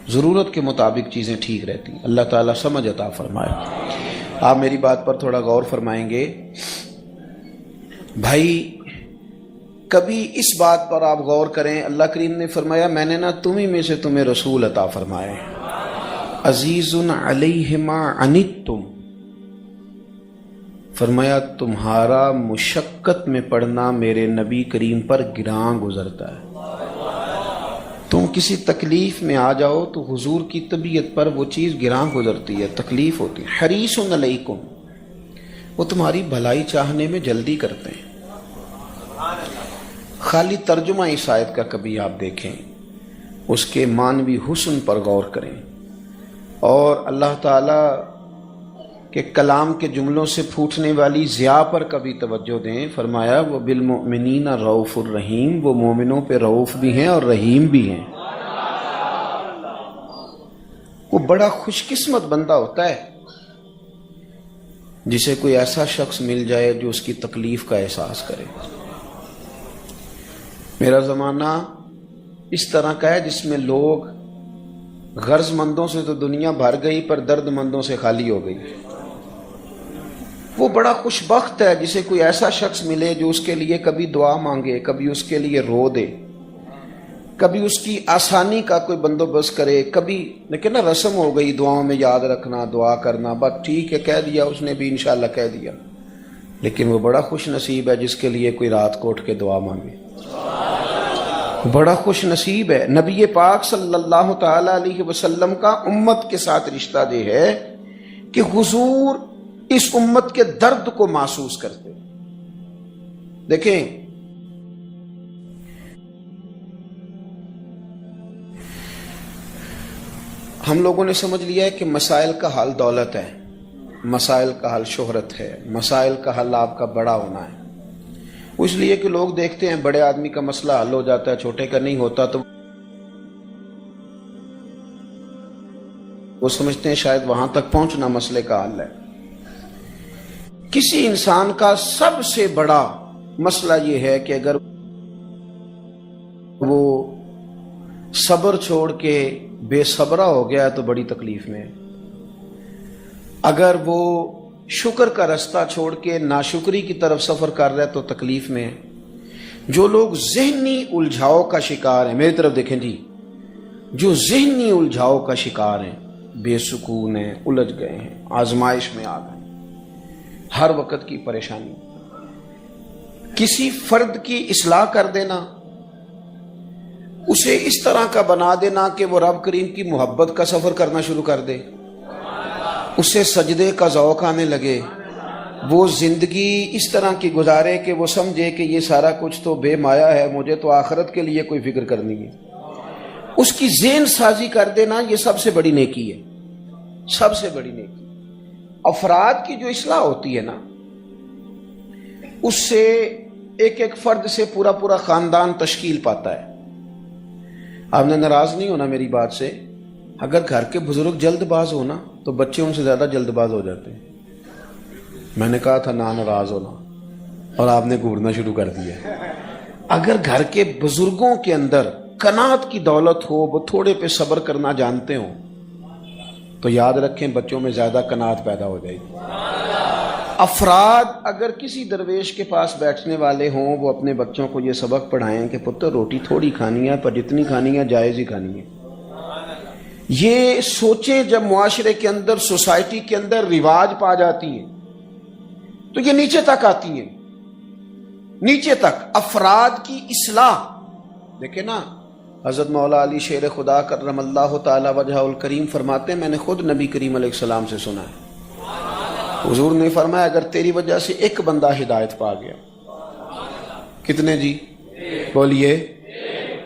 ضرورت کے مطابق چیزیں ٹھیک رہتی ہیں۔ اللہ تعالیٰ سمجھ عطا فرمائے۔ آپ میری بات پر تھوڑا غور فرمائیں گے بھائی، کبھی اس بات پر آپ غور کریں، اللہ کریم نے فرمایا میں نے نا تمہیں میں سے تمہیں رسول عطا فرمائے، عزیز علیہ ما عنتم، فرمایا تمہارا مشقت میں پڑنا میرے نبی کریم پر گراں گزرتا ہے۔ تم کسی تکلیف میں آ جاؤ تو حضور کی طبیعت پر وہ چیز گراں گزرتی ہے، تکلیف ہوتی ہے۔ حریص علیکم، وہ تمہاری بھلائی چاہنے میں جلدی کرتے ہیں۔ خالی ترجمہ اس آیت کا کبھی آپ دیکھیں، اس کے معنوی حسن پر غور کریں، اور اللہ تعالیٰ کے کلام کے جملوں سے پھوٹنے والی ضیاء پر کبھی توجہ دیں۔ فرمایا وہ بالمؤمنین رؤوف الرحیم، وہ مومنوں پہ رؤوف بھی ہیں اور رحیم بھی ہیں۔ وہ بڑا خوش قسمت بندہ ہوتا ہے جسے کوئی ایسا شخص مل جائے جو اس کی تکلیف کا احساس کرے۔ میرا زمانہ اس طرح کا ہے جس میں لوگ غرض مندوں سے تو دنیا بھر گئی پر درد مندوں سے خالی ہو گئی۔ وہ بڑا خوش بخت ہے جسے کوئی ایسا شخص ملے جو اس کے لیے کبھی دعا مانگے، کبھی اس کے لیے رو دے، کبھی اس کی آسانی کا کوئی بندوبست کرے، کبھی لیکن نا رسم ہو گئی دعاؤں میں یاد رکھنا، دعا کرنا، بس ٹھیک ہے کہہ دیا اس نے بھی انشاءاللہ کہہ دیا، لیکن وہ بڑا خوش نصیب ہے جس کے لیے کوئی رات کو اٹھ کے دعا مانگے، بڑا خوش نصیب ہے۔ نبی پاک صلی اللہ تعالی علیہ وسلم کا امت کے ساتھ رشتہ یہ ہے کہ حضور اس امت کے درد کو محسوس کرتے۔ دیکھیں ہم لوگوں نے سمجھ لیا ہے کہ مسائل کا حل دولت ہے، مسائل کا حل شہرت ہے، مسائل کا حل آپ کا بڑا ہونا ہے۔ اس لیے کہ لوگ دیکھتے ہیں بڑے آدمی کا مسئلہ حل ہو جاتا ہے، چھوٹے کا نہیں ہوتا، تو وہ سمجھتے ہیں شاید وہاں تک پہنچنا مسئلے کا حل ہے۔ کسی انسان کا سب سے بڑا مسئلہ یہ ہے کہ اگر وہ صبر چھوڑ کے بے صبرہ ہو گیا تو بڑی تکلیف میں ہے، اگر وہ شکر کا رستہ چھوڑ کے ناشکری کی طرف سفر کر رہا ہے تو تکلیف میں ہے۔ جو لوگ ذہنی الجھاؤ کا شکار ہیں، میری طرف دیکھیں جی، جو ذہنی الجھاؤ کا شکار ہیں، بے سکون ہیں، الجھ گئے ہیں، آزمائش میں آ گئے، ہر وقت کی پریشانی، کسی فرد کی اصلاح کر دینا، اسے اس طرح کا بنا دینا کہ وہ رب کریم کی محبت کا سفر کرنا شروع کر دے، اسے سجدے کا ذوق آنے لگے، وہ زندگی اس طرح کی گزارے کہ وہ سمجھے کہ یہ سارا کچھ تو بے مایا ہے، مجھے تو آخرت کے لیے کوئی فکر کرنی ہے، اس کی ذہن سازی کر دینا، یہ سب سے بڑی نیکی ہے، سب سے بڑی نیکی۔ افراد کی جو اصلاح ہوتی ہے نا، اس سے ایک ایک فرد سے پورا پورا خاندان تشکیل پاتا ہے۔ آپ نے ناراض نہیں ہونا میری بات سے، اگر گھر کے بزرگ جلد باز ہونا تو بچے ان سے زیادہ جلد باز ہو جاتے ہیں۔ میں نے کہا تھا نہ ناراض ہونا، اور آپ نے گھورنا شروع کر دیا۔ اگر گھر کے بزرگوں کے اندر قناعت کی دولت ہو، وہ تھوڑے پہ صبر کرنا جانتے ہوں، تو یاد رکھیں بچوں میں زیادہ قناعت پیدا ہو جائے گی۔ افراد اگر کسی درویش کے پاس بیٹھنے والے ہوں، وہ اپنے بچوں کو یہ سبق پڑھائیں کہ پتر روٹی تھوڑی کھانی ہے، پر جتنی کھانی ہے جائز ہی کھانی ہے۔ یہ سوچیں جب معاشرے کے اندر، سوسائٹی کے اندر رواج پا جاتی ہیں تو یہ نیچے تک آتی ہیں، نیچے تک افراد کی اصلاح۔ دیکھیں نا، حضرت مولا علی شیر خدا کرم اللہ تعالی وجہ الکریم فرماتے ہیں، میں نے خود نبی کریم علیہ السلام سے سنا ہے، حضور نے فرمایا اگر تیری وجہ سے ایک بندہ ہدایت پا گیا، کتنے جی بولیے،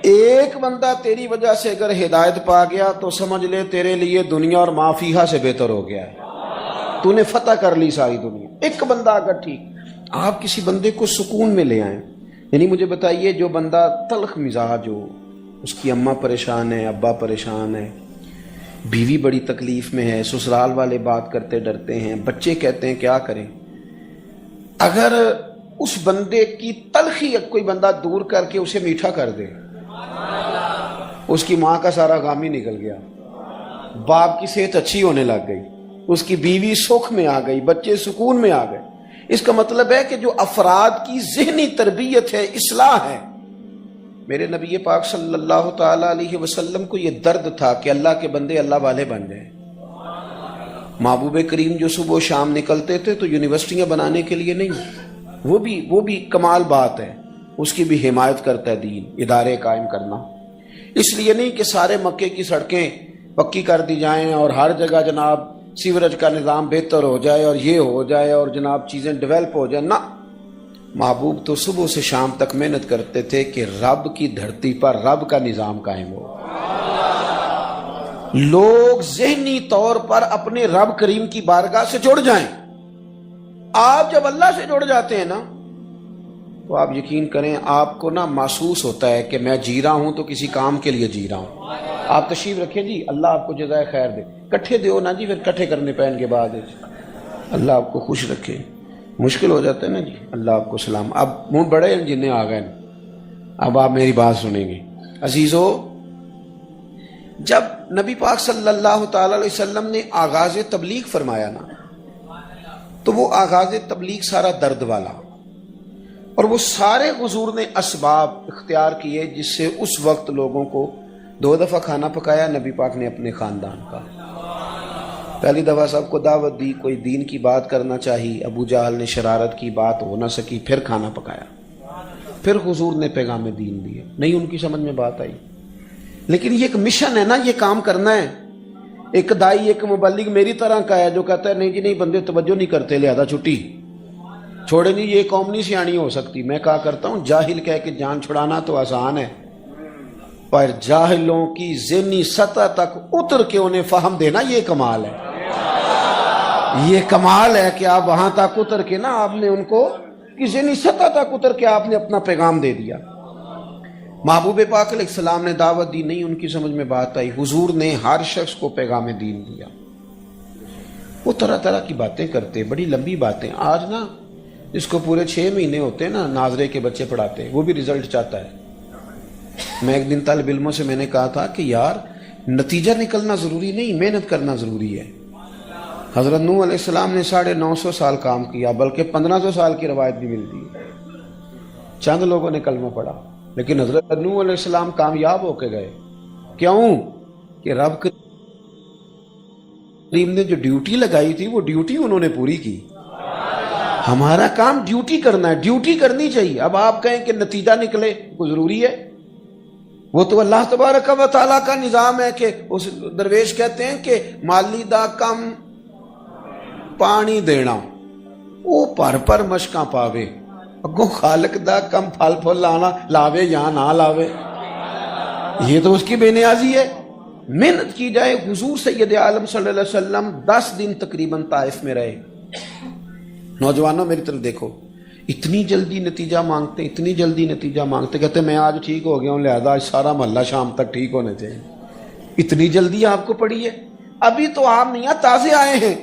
ایک بندہ تیری وجہ سے اگر ہدایت پا گیا تو سمجھ لے تیرے لیے دنیا اور ما فیہا سے بہتر ہو گیا ہے، تو نے فتح کر لی ساری دنیا۔ ایک بندہ اگر ٹھیک، آپ کسی بندے کو سکون میں لے آئیں، یعنی مجھے بتائیے جو بندہ تلخ مزاج ہو، اس کی اماں پریشان ہے، ابا پریشان ہے، بیوی بڑی تکلیف میں ہے، سسرال والے بات کرتے ڈرتے ہیں، بچے کہتے ہیں کیا کریں، اگر اس بندے کی تلخی کوئی بندہ دور کر کے اسے میٹھا کر دے، اس کی ماں کا سارا غم ہی نکل گیا، باپ کی صحت اچھی ہونے لگ گئی، اس کی بیوی سکھ میں آ گئی، بچے سکون میں آ گئے۔ اس کا مطلب ہے کہ جو افراد کی ذہنی تربیت ہے، اصلاح ہے۔ میرے نبی پاک صلی اللہ تعالی علیہ وسلم کو یہ درد تھا کہ اللہ کے بندے اللہ والے بن جائیں۔ محبوب کریم جو صبح و شام نکلتے تھے تو یونیورسٹیاں بنانے کے لیے نہیں، وہ بھی کمال بات ہے، اس کی بھی حمایت کرتا ہے دین، ادارے قائم کرنا۔ اس لیے نہیں کہ سارے مکے کی سڑکیں پکی کر دی جائیں اور ہر جگہ جناب سیوریج کا نظام بہتر ہو جائے اور یہ ہو جائے اور جناب چیزیں ڈیولپ ہو جائیں، نہ، محبوب تو صبح سے شام تک محنت کرتے تھے کہ رب کی دھرتی پر رب کا نظام قائم ہو، لوگ ذہنی طور پر اپنے رب کریم کی بارگاہ سے جڑ جائیں۔ آپ جب اللہ سے جڑ جاتے ہیں نا تو آپ یقین کریں آپ کو نا محسوس ہوتا ہے کہ میں جی رہا ہوں تو کسی کام کے لیے جی رہا ہوں۔ آپ تشریف رکھیں جی، اللہ آپ کو جزائے خیر دے۔ کٹھے دیو نا جی، پھر کٹھے کرنے پہن کے بعد اللہ آپ کو خوش رکھے. مشکل ہو جاتا ہے نا جی. اللہ آپ کو سلام. اب منہ بڑے جنہیں آ گئے، اب آپ میری بات سنیں گے. عزیزو، جب نبی پاک صلی اللہ تعالی علیہ وسلم نے آغاز تبلیغ فرمایا نا، تو وہ آغاز تبلیغ سارا درد والا، اور وہ سارے حضور نے اسباب اختیار کیے جس سے اس وقت لوگوں کو 2 دفعہ کھانا پکایا نبی پاک نے اپنے خاندان کا. پہلی دفعہ سب کو دعوت دی، کوئی دین کی بات کرنا چاہی، ابو جہل نے شرارت کی، بات ہو نہ سکی، پھر کھانا پکایا، پھر حضور نے پیغام دین دیے. نہیں ان کی سمجھ میں بات آئی، لیکن یہ ایک مشن ہے نا، یہ کام کرنا ہے. ایک دائی، ایک مبلغ میری طرح کا ہے جو کہتا ہے نہیں جی نہیں، بندے توجہ نہیں کرتے لہذا چھٹی چھوڑے نہیں، یہ قوم نہیں سیانی ہو سکتی. میں کہا کرتا ہوں جاہل کہہ کے جان چھڑانا تو آسان ہے، پر جاہلوں کی ذہنی سطح تک اتر کے انہیں فہم دینا یہ کمال ہے. یہ کمال ہے کہ آپ وہاں تک اتر کے نا، آپ نے ان کو کی ذہنی سطح تک اتر کے آپ نے اپنا پیغام دے دیا. محبوب پاک علیہ السلام نے دعوت دی، نہیں ان کی سمجھ میں بات آئی. حضور نے ہر شخص کو پیغام دین دیا. وہ طرح طرح کی باتیں کرتے، بڑی لمبی باتیں. آج نا جس کو پورے 6 مہینے ہوتے ہیں نا ناظرے کے بچے پڑھاتے، وہ بھی رزلٹ چاہتا ہے. میں ایک دن طالب علموں سے میں نے کہا تھا کہ یار نتیجہ نکلنا ضروری نہیں، محنت کرنا ضروری ہے. حضرت نوح علیہ السلام نے 950 سال کام کیا، بلکہ 1500 سال کی روایت بھی ملتی ہے. چند لوگوں نے کلمہ پڑھا، لیکن حضرت نوح علیہ السلام کامیاب ہو کے گئے. کیوں؟ کہ رب کریم نے جو ڈیوٹی لگائی تھی وہ ڈیوٹی انہوں نے پوری کی. ہمارا کام ڈیوٹی کرنا ہے، ڈیوٹی کرنی چاہیے. اب آپ کہیں کہ نتیجہ نکلے وہ ضروری ہے، وہ تو اللہ تبارک و تعالیٰ کا نظام ہے. کہ اس درویش کہتے ہیں کہ مالی دا کم پانی دینا، وہ پر مشکاں پاوے، اگوں خالق دا کم پھل پھل لانا، لاوے یا نہ لاوے. یہ تو اس کی بے نیازی ہے. محنت کی جائے. حضور سید عالم صلی اللہ علیہ وسلم 10 دن تقریباً طائف میں رہے. نوجوانوں میری طرف دیکھو، اتنی جلدی نتیجہ مانگتے، اتنی جلدی نتیجہ مانگتے. کہتے میں آج ٹھیک ہو گیا ہوں لہذا آج سارا محلہ شام تک ٹھیک ہونے چاہیے. اتنی جلدی آپ کو پڑی ہے؟ ابھی تو آپ میاں تازے آئے ہیں،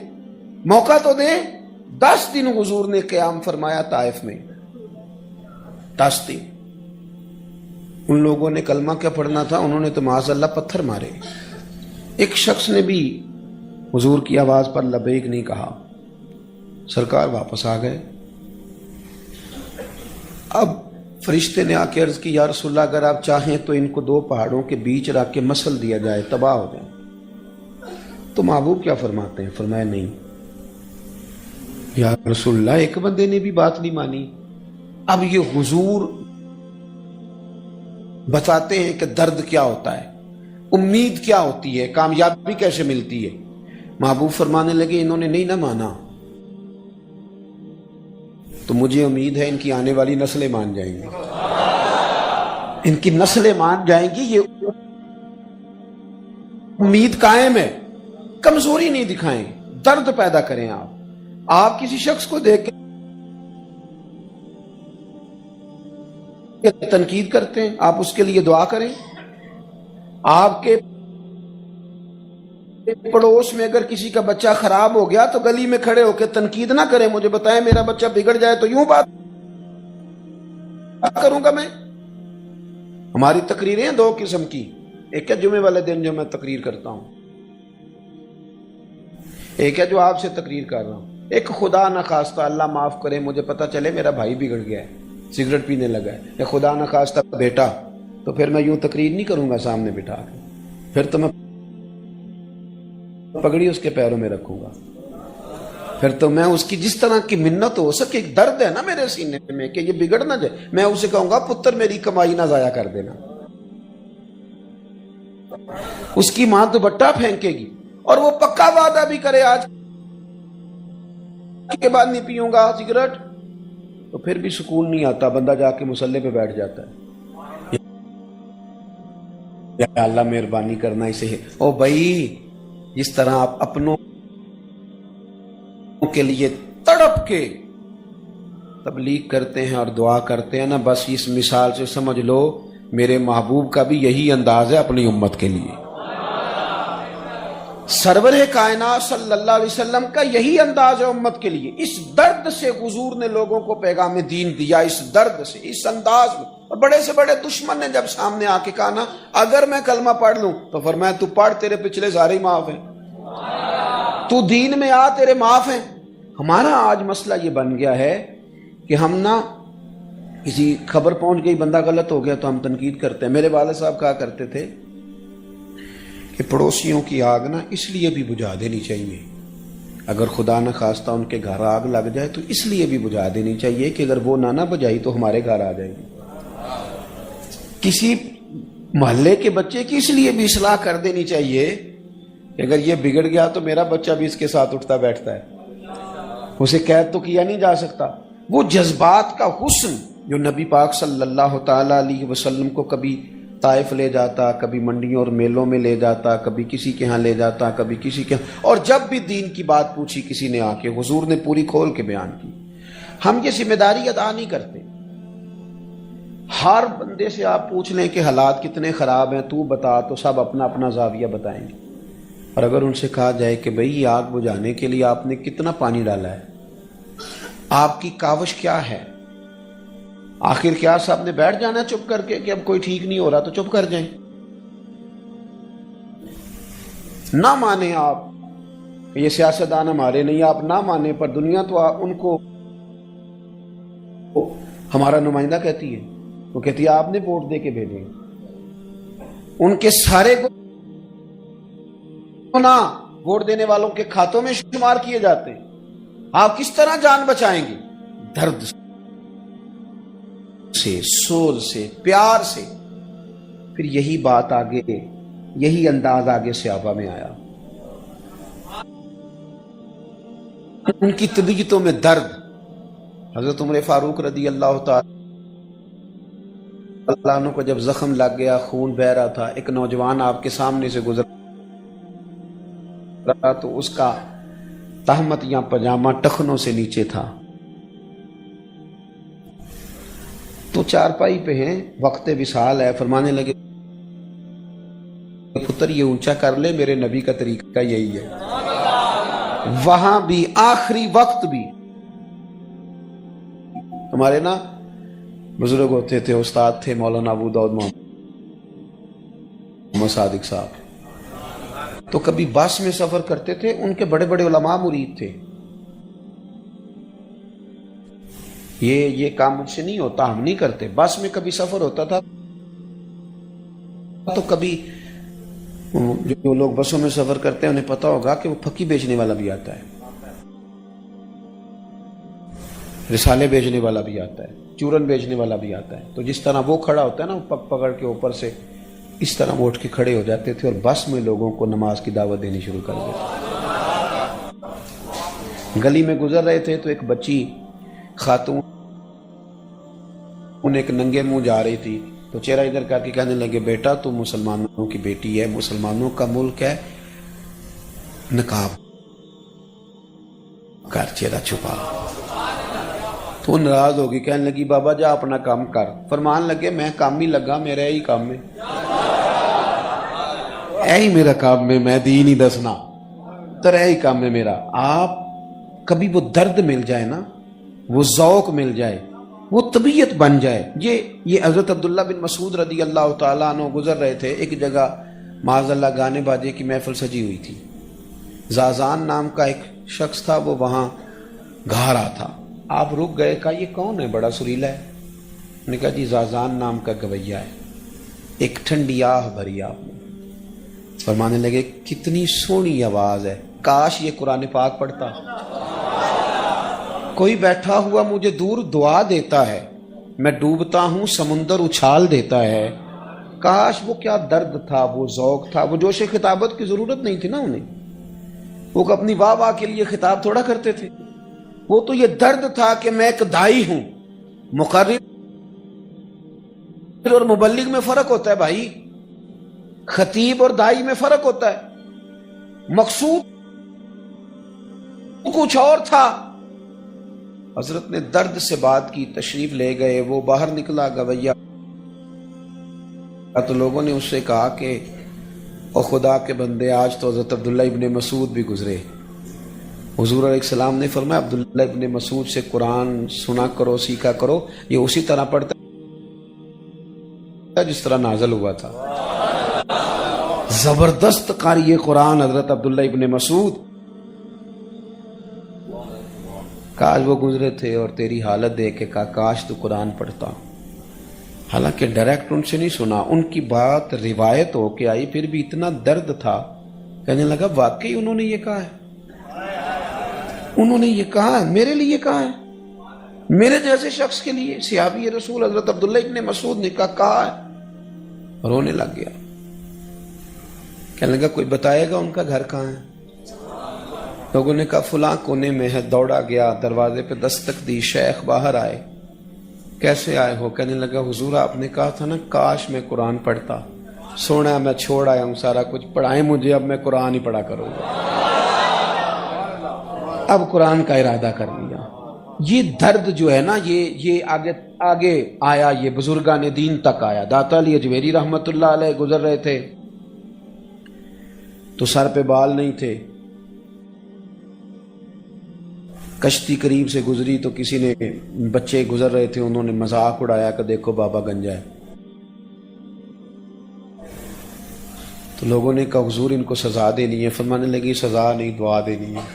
موقع تو دیں. 10 دن حضور نے قیام فرمایا طائف میں. 10 دن. ان لوگوں نے کلمہ کیا پڑھنا تھا، انہوں نے تو معاذ اللہ پتھر مارے. ایک شخص نے بھی حضور کی آواز پر لبیک نہیں کہا. سرکار واپس آ گئے. اب فرشتے نے آ کے عرض کی یا رسول اللہ اگر آپ چاہیں تو ان کو 2 پہاڑوں کے بیچ رکھ کے مسل دیا جائے، تباہ ہو جائیں. تو محبوب کیا فرماتے ہیں؟ فرمایا نہیں یا رسول اللہ، ایک بندے نے بھی بات نہیں مانی. اب یہ حضور بتاتے ہیں کہ درد کیا ہوتا ہے، امید کیا ہوتی ہے، کامیابی کیسے ملتی ہے. محبوب فرمانے لگے انہوں نے نہیں نہ مانا تو مجھے امید ہے ان کی آنے والی نسلیں مان جائیں گی، ان کی نسلیں مان جائیں گی. یہ امید قائم ہے. کمزوری نہیں دکھائیں، درد پیدا کریں. آپ کسی شخص کو دیکھ کے تنقید کرتے ہیں، آپ اس کے لیے دعا کریں. آپ کے پڑوس میں اگر کسی کا بچہ خراب ہو گیا تو گلی میں کھڑے ہو کے تنقید نہ کریں، مجھے بتائیں میرا بچہ بگڑ جائے تو یوں بات کروں گا میں. ہماری تقریریں 2 قسم کی. ایک ہے جمعے والے دن جو میں تقریر کرتا ہوں، ایک ہے جو آپ سے تقریر کر رہا ہوں. ایک خدا نہ خواستہ، اللہ معاف کرے، مجھے پتا چلے میرا بھائی بگڑ گیا ہے، سگریٹ پینے لگا ہے، یا خدا نہ خواستہ بیٹا، تو پھر میں یوں تقریر نہیں کروں گا سامنے بٹھا کے. پھر تو میں پگڑی اس کے پیروں میں رکھوں گا. پھر تو میں اس کی جس طرح کی منت ہو سکے، ایک درد ہے نا میرے سینے میں کہ یہ بگڑ نہ جائے، میں اسے کہوں گا پتر میری کمائی نہ ضائع کر دینا. اس کی ماں دوپٹہ پھینکے گی اور وہ پکا وعدہ بھی کرے آج کے بعد نہیں پیوں گا سگریٹ، تو پھر بھی سکون نہیں آتا. بندہ جا کے مصلے پہ بیٹھ جاتا ہے. یا اللہ مہربانی کرنا اسے. او بھائی، جس طرح آپ اپنوں کے لیے تڑپ کے تبلیغ کرتے ہیں اور دعا کرتے ہیں نا، بس اس مثال سے سمجھ لو میرے محبوب کا بھی یہی انداز ہے اپنی امت کے لیے. سرور کائنات صلی اللہ علیہ وسلم کا یہی انداز ہے امت کے لیے. اس درد سے حضور نے لوگوں کو پیغام دین دیا, اس درد سے, اس انداز میں. اور بڑے سے بڑے دشمن نے جب سامنے آ کے کہا نا اگر میں کلمہ پڑھ لوں تو فرمایا تو پڑھ, تیرے پچھلے سارے معاف ہیں, تو دین میں آ, تیرے معاف ہیں. ہمارا آج مسئلہ یہ بن گیا ہے کہ ہم نا کسی خبر پہنچ گئی, بندہ غلط ہو گیا تو ہم تنقید کرتے ہیں. میرے والد صاحب کہا کرتے تھے کہ پڑوسیوں کی آگ نا اس لیے بھی بجھا دینی چاہیے, اگر خدا نہ خواستہ ان کے گھر آگ لگ جائے تو اس لیے بھی بجھا دینی چاہیے کہ اگر وہ نہ بجھائی تو ہمارے گھر آ جائے گی. کسی محلے کے بچے کی اس لیے بھی اصلاح کر دینی چاہیے کہ اگر یہ بگڑ گیا تو میرا بچہ بھی اس کے ساتھ اٹھتا بیٹھتا ہے, اسے قید تو کیا نہیں جا سکتا. وہ جذبات کا حسن جو نبی پاک صلی اللہ تعالی علیہ وسلم کو کبھی طائف لے جاتا, کبھی منڈیوں اور میلوں میں لے جاتا, کبھی کسی کے ہاں لے جاتا, کبھی کسی کے ہاں, اور جب بھی دین کی بات پوچھی کسی نے آ کے حضور نے پوری کھول کے بیان کی. ہم یہ ذمہ داری ادا نہیں کرتے. ہر بندے سے آپ پوچھ لیں کہ حالات کتنے خراب ہیں, تو بتا, تو سب اپنا اپنا زاویہ بتائیں گے. اور اگر ان سے کہا جائے کہ بھئی آگ بجھانے کے لیے آپ نے کتنا پانی ڈالا ہے, آپ کی کاوش کیا ہے, آخر کیا صاحب نے بیٹھ جانا چپ کر کے کہ اب کوئی ٹھیک نہیں ہو رہا تو چپ کر جائیں. نہ مانیں آپ, یہ سیاستدان ہمارے نہیں, آپ نہ مانیں, پر دنیا تو ان کو ہمارا نمائندہ کہتی ہے. وہ کہتی ہے آپ نے ووٹ دے کے بھیجے, ان کے سارے گناہ ووٹ دینے والوں کے کھاتوں میں شمار کیے جاتے ہیں. آپ کس طرح جان بچائیں گے؟ درد سے, سوز سے, پیار سے. پھر یہی بات آگے, یہی انداز آگے صحابہ میں آیا. ان کی طبیعتوں میں درد. حضرت عمر فاروق رضی اللہ تعالی عنہ کو جب زخم لگ گیا, خون بہ رہا تھا, ایک نوجوان آپ کے سامنے سے گزر رہا تو اس کا تہمت یا پجامہ ٹخنوں سے نیچے تھا. تو چارپائی پہ ہیں, وقت وصال ہے, فرمانے لگے پتر یہ اونچا کر لے, میرے نبی کا طریقہ یہی ہے. وہاں بھی آخری وقت بھی ہمارے نا بزرگ ہوتے تھے, استاد تھے مولانا ابو داؤد محمد صادق صاحب, تو کبھی بس میں سفر کرتے تھے, ان کے بڑے بڑے علماء مرید تھے. یہ کام مجھ سے نہیں ہوتا, ہم نہیں کرتے. بس میں کبھی سفر ہوتا تھا تو کبھی جو لوگ بسوں میں سفر کرتے ہیں انہیں پتا ہوگا کہ وہ پھکی بیچنے والا بھی آتا ہے, رسالے بیچنے والا بھی آتا ہے, چورن بیچنے والا بھی آتا ہے. تو جس طرح وہ کھڑا ہوتا ہے نا پگ پکڑ کے اوپر سے, اس طرح وہ اٹھ کے کھڑے ہو جاتے تھے اور بس میں لوگوں کو نماز کی دعوت دینی شروع کر دیتے. گلی میں گزر رہے تھے تو ایک بچی خاتون ایک ننگے منہ جا رہی تھی, تو چہرہ ادھر کر کے کہنے لگے بیٹا تو مسلمانوں کی بیٹی ہے, مسلمانوں کا ملک ہے, نقاب کر, چہرہ چھپا. تو ناراض ہوگی, کہنے لگی بابا جا اپنا کام کر. فرمان لگے میں کام ہی لگا, میرا یہی کام ہے, یہی میرا کام ہے, میں دین ہی دسنا, تر یہی کام ہے میرا. آپ کبھی وہ درد مل جائے نا, وہ ذوق مل جائے, وہ طبیعت بن جائے. یہ حضرت عبداللہ بن مسعود رضی اللہ تعالیٰ عنہ گزر رہے تھے, ایک جگہ معاذ اللہ گانے باجے کی محفل سجی ہوئی تھی. زازان نام کا ایک شخص تھا, وہ وہاں گا رہا تھا. آپ رک گئے, کہا یہ کون ہے, بڑا سریلا ہے. نے کہا جی زازان نام کا گویا ہے. ایک ٹھنڈی آہ بھری آپ نے. فرمانے لگے کتنی سونی آواز ہے, کاش یہ قرآن پاک پڑھتا. کوئی بیٹھا ہوا مجھے دور دعا دیتا ہے, میں ڈوبتا ہوں سمندر اچھال دیتا ہے. کاش وہ کیا درد تھا, وہ ذوق تھا. وہ جوش خطابت کی ضرورت نہیں تھی نا انہیں, وہ اپنی واہ واہ کے لیے خطاب تھوڑا کرتے تھے. وہ تو یہ درد تھا کہ میں ایک دائی ہوں. مقرر اور مبلغ میں فرق ہوتا ہے بھائی, خطیب اور دائی میں فرق ہوتا ہے. مقصود کچھ اور تھا. حضرت نے درد سے بات کی, تشریف لے گئے. وہ باہر نکلا گویا, تو لوگوں نے اس سے کہا کہ اور خدا کے بندے آج تو حضرت عبداللہ ابن مسعود بھی گزرے. حضور علیہ السلام نے فرمایا عبداللہ ابن مسعود سے قرآن سنا کرو، سیکھا کرو، یہ اسی طرح پڑھتا جس طرح نازل ہوا تھا. زبردست قاری قرآن حضرت عبداللہ ابن مسعود. کاش وہ گزرے تھے اور تیری حالت دیکھ کے کہا کاش تو قرآن پڑھتا. حالانکہ ڈائریکٹ ان سے نہیں سنا، ان کی بات روایت ہو کے آئی، پھر بھی اتنا درد تھا، کہنے لگا واقعی انہوں نے یہ کہا ہے، انہوں نے یہ کہا ہے، میرے لیے کہا ہے، میرے جیسے شخص کے لیے. صحابی رسول حضرت عبداللہ ابن مسعود نے کہا ہے. رونے لگ گیا. کہنے لگا کوئی بتائے گا ان کا گھر کہاں ہے؟ لوگوں نے کہا فلاں کونے میں ہے. دوڑا گیا، دروازے پہ دستک دی، شیخ باہر آئے. کیسے آئے ہو؟ کہنے لگا حضور آپ نے کہا تھا نا کاش میں قرآن پڑھتا. سونا میں چھوڑ آیا ہوں سارا کچھ، پڑھائیں مجھے، اب میں قرآن ہی پڑھا کروں گا. اب قرآن کا ارادہ کر لیا. یہ درد جو ہے نا یہ آگے آیا، یہ بزرگان دین تک آیا. داتا علی اجمیری رحمت اللہ علیہ گزر رہے تھے تو سر پہ بال نہیں تھے. کشتی قریب سے گزری تو کسی نے، بچے گزر رہے تھے، انہوں نے مذاق اڑایا کہ دیکھو بابا گنجا ہے. تو لوگوں نے کہا حضور ان کو سزا دینی ہے. فرمانے لگی سزا نہیں، دعا دینی ہے.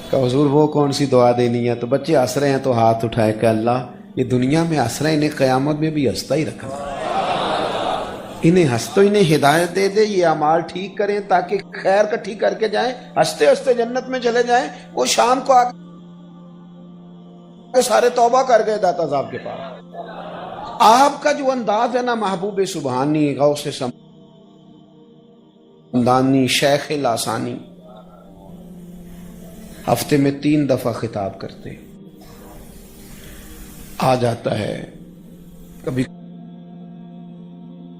کہا حضور وہ کون سی دعا دینی ہے؟ تو بچے ہنس رہے ہیں تو ہاتھ اٹھائے کہ اللہ یہ دنیا میں ہنس رہے ہیں، انہیں قیامت میں بھی ہنستا ہی رکھنا. انہیں ہنس تو انہیں ہدایت دے دے، یہ اعمال ٹھیک کریں تاکہ خیر کٹھی کر کے جائیں، ہنستے ہنستے جنت میں چلے جائیں. وہ شام کو آ کے سارے توبہ کر گئے داتا صاحب کے پاس. آپ کا جو انداز ہے نا، محبوب سبحانی، غوث سمدانی، شیخ لاسانی، ہفتے میں 3 دفعہ خطاب کرتے. آ جاتا ہے کبھی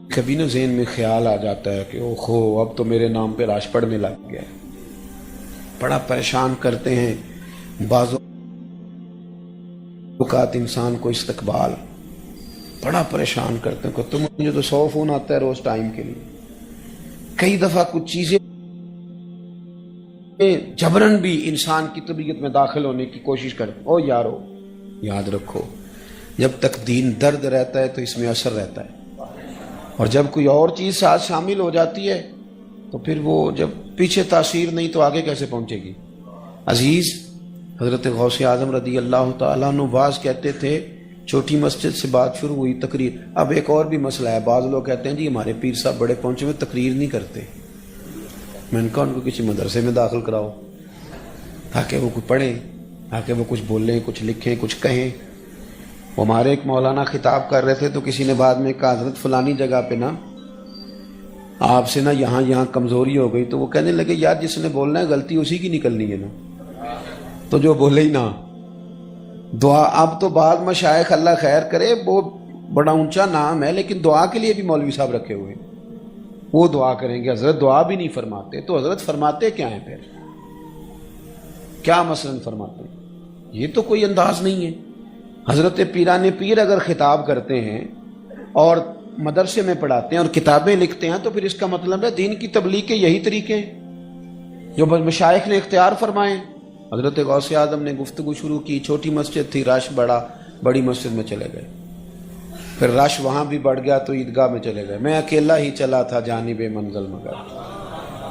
کبھی نا ذہن میں خیال آ جاتا ہے کہ اوہو اب تو میرے نام پہ راش پڑنے لگ گیا. بڑا پریشان کرتے ہیں بعض اوقات انسان کو استقبال، بڑا پریشان کرتے ہیں کہ تم مجھے تو 100 فون آتا ہے روز ٹائم کے لیے. کئی دفعہ کچھ چیزیں جبرن بھی انسان کی طبیعت میں داخل ہونے کی کوشش کرتے. او یارو یاد رکھو جب تک دین درد رہتا ہے تو اس میں اثر رہتا ہے، اور جب کوئی اور چیز ساتھ شامل ہو جاتی ہے تو پھر وہ جب پیچھے تاثیر نہیں تو آگے کیسے پہنچے گی. عزیز حضرت غوث اعظم رضی اللہ تعالیٰ عنہ بعض کہتے تھے چھوٹی مسجد سے بات شروع ہوئی تقریر. اب ایک اور بھی مسئلہ ہے، بعض لوگ کہتے ہیں جی ہمارے پیر صاحب بڑے پہنچے ہوئے تقریر نہیں کرتے. میں نے کہا ان کو کسی مدرسے میں داخل کراؤ تاکہ وہ کچھ پڑھیں، تاکہ وہ کچھ بولیں، کچھ لکھیں، کچھ کہیں. ہمارے ایک مولانا خطاب کر رہے تھے تو کسی نے بعد میں کہا حضرت فلانی جگہ پہ نا آپ سے نا یہاں کمزوری ہو گئی. تو وہ کہنے لگے یار جس نے بولنا ہے غلطی اسی کی نکلنی ہے نا، تو جو بولے ہی نا. دعا اب تو بعض مشائخ اللہ خیر کرے وہ بڑا اونچا نام ہے، لیکن دعا کے لیے بھی مولوی صاحب رکھے ہوئے ہیں. وہ دعا کریں گے، حضرت دعا بھی نہیں فرماتے. تو حضرت فرماتے کیا ہیں پھر؟ کیا مثلاً فرماتے ہیں؟ یہ تو کوئی انداز نہیں ہے. حضرت پیران پیر اگر خطاب کرتے ہیں اور مدرسے میں پڑھاتے ہیں اور کتابیں لکھتے ہیں تو پھر اس کا مطلب ہے دین کی تبلیغ کے یہی طریقے ہیں جو مشائخ نے اختیار فرمائے. حضرت غوث اعظم نے گفتگو شروع کی، چھوٹی مسجد تھی، رش بڑی مسجد میں چلے گئے. پھر رش وہاں بھی بڑھ گیا تو عیدگاہ میں چلے گئے. میں اکیلا ہی چلا تھا جانب منزل مگر.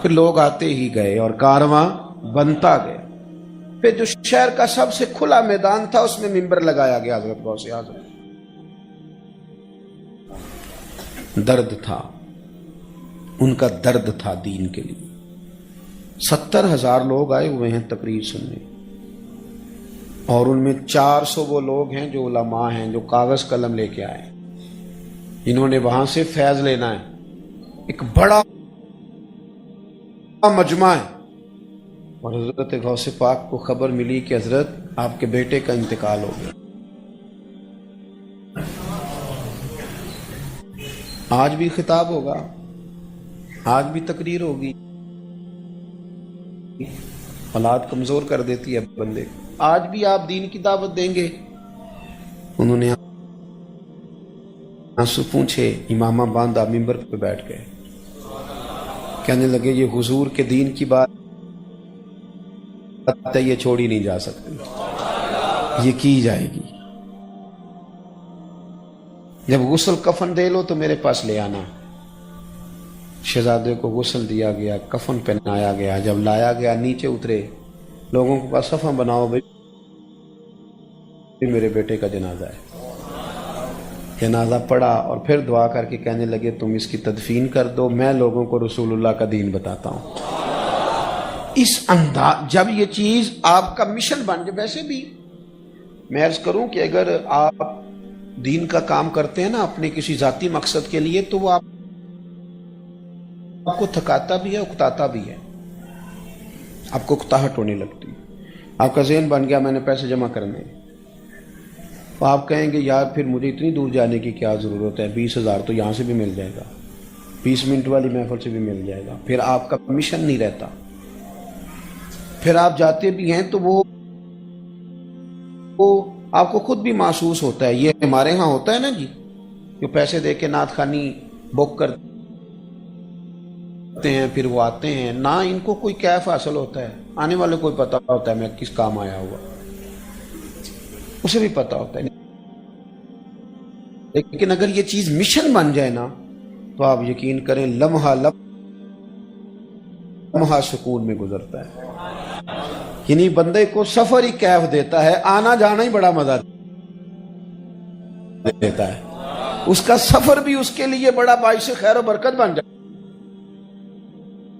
پھر لوگ آتے ہی گئے اور کارواں بنتا گیا. پھر جو شہر کا سب سے کھلا میدان تھا اس میں منبر لگایا گیا حضرت غوث اعظم. درد تھا، ان کا درد تھا دین کے لیے. 70,000 لوگ آئے ہوئے ہیں تقریر سننے، اور ان میں 400 وہ لوگ ہیں جو علماء ہیں، جو کاغذ قلم لے کے آئے، انہوں نے وہاں سے فیض لینا ہے. ایک بڑا مجمع ہے. اور حضرت غوث پاک کو خبر ملی کہ حضرت آپ کے بیٹے کا انتقال ہو گیا. آج بھی خطاب ہوگا، آج بھی تقریر ہوگی. اولاد کمزور کر دیتی ہے بندے کو. آج بھی آپ دین کی دعوت دیں گے. انہوں نے آنسو پونچھے، امامہ باندھا، منبر پہ بیٹھ گئے. کہنے لگے یہ حضور کے دین کی بات ہے، یہ چھوڑی نہیں جا سکتی، یہ کی جائے گی۔ جب غسل کفن دے لو تو میرے پاس لے آنا۔ شہزادے کو غسل دیا گیا، کفن پہنایا گیا، جب لایا گیا نیچے اترے، لوگوں کے پاس صفحہ بناؤ بھائی میرے بیٹے کا جنازہ ہے۔ جنازہ پڑھا اور پھر دعا کر کے کہنے لگے تم اس کی تدفین کر دو، میں لوگوں کو رسول اللہ کا دین بتاتا ہوں۔ اس انداز جب یہ چیز آپ کا مشن بن جائے، ویسے بھی میں عرض کروں کہ اگر آپ دین کا کام کرتے ہیں نا اپنے کسی ذاتی مقصد کے لیے، تو وہ آپ کو تھکاتا بھی ہے، اکتاتا بھی ہے، آپ کو اکتاہٹ ہونے لگتی ہے۔ آپ کا ذہن بن گیا میں نے پیسے جمع کرنے، تو آپ کہیں گے یار پھر مجھے اتنی دور جانے کی کیا ضرورت ہے، 20,000 تو یہاں سے بھی مل جائے گا، 20 منٹ والی محفل سے بھی مل جائے گا۔ پھر آپ کا مشن نہیں رہتا، پھر آپ جاتے بھی ہیں تو وہ آپ کو خود بھی محسوس ہوتا ہے۔ یہ ہمارے ہاں ہوتا ہے نا جی، جو پیسے دے کے نعت خوانی بک کرتے ہیں پھر وہ آتے ہیں، نہ ان کو کوئی کیف حاصل ہوتا ہے، آنے والے کو پتا ہوتا ہے میں کس کام آیا ہوا، اسے بھی پتا ہوتا ہے۔ لیکن اگر یہ چیز مشن بن جائے نا تو آپ یقین کریں لمحہ لمحہ سکون میں گزرتا ہے۔ یعنی بندے کو سفر ہی کیف دیتا ہے، آنا جانا ہی بڑا مزہ دیتا ہے، اس کا سفر بھی اس کے لیے بڑا باعث خیر و برکت بن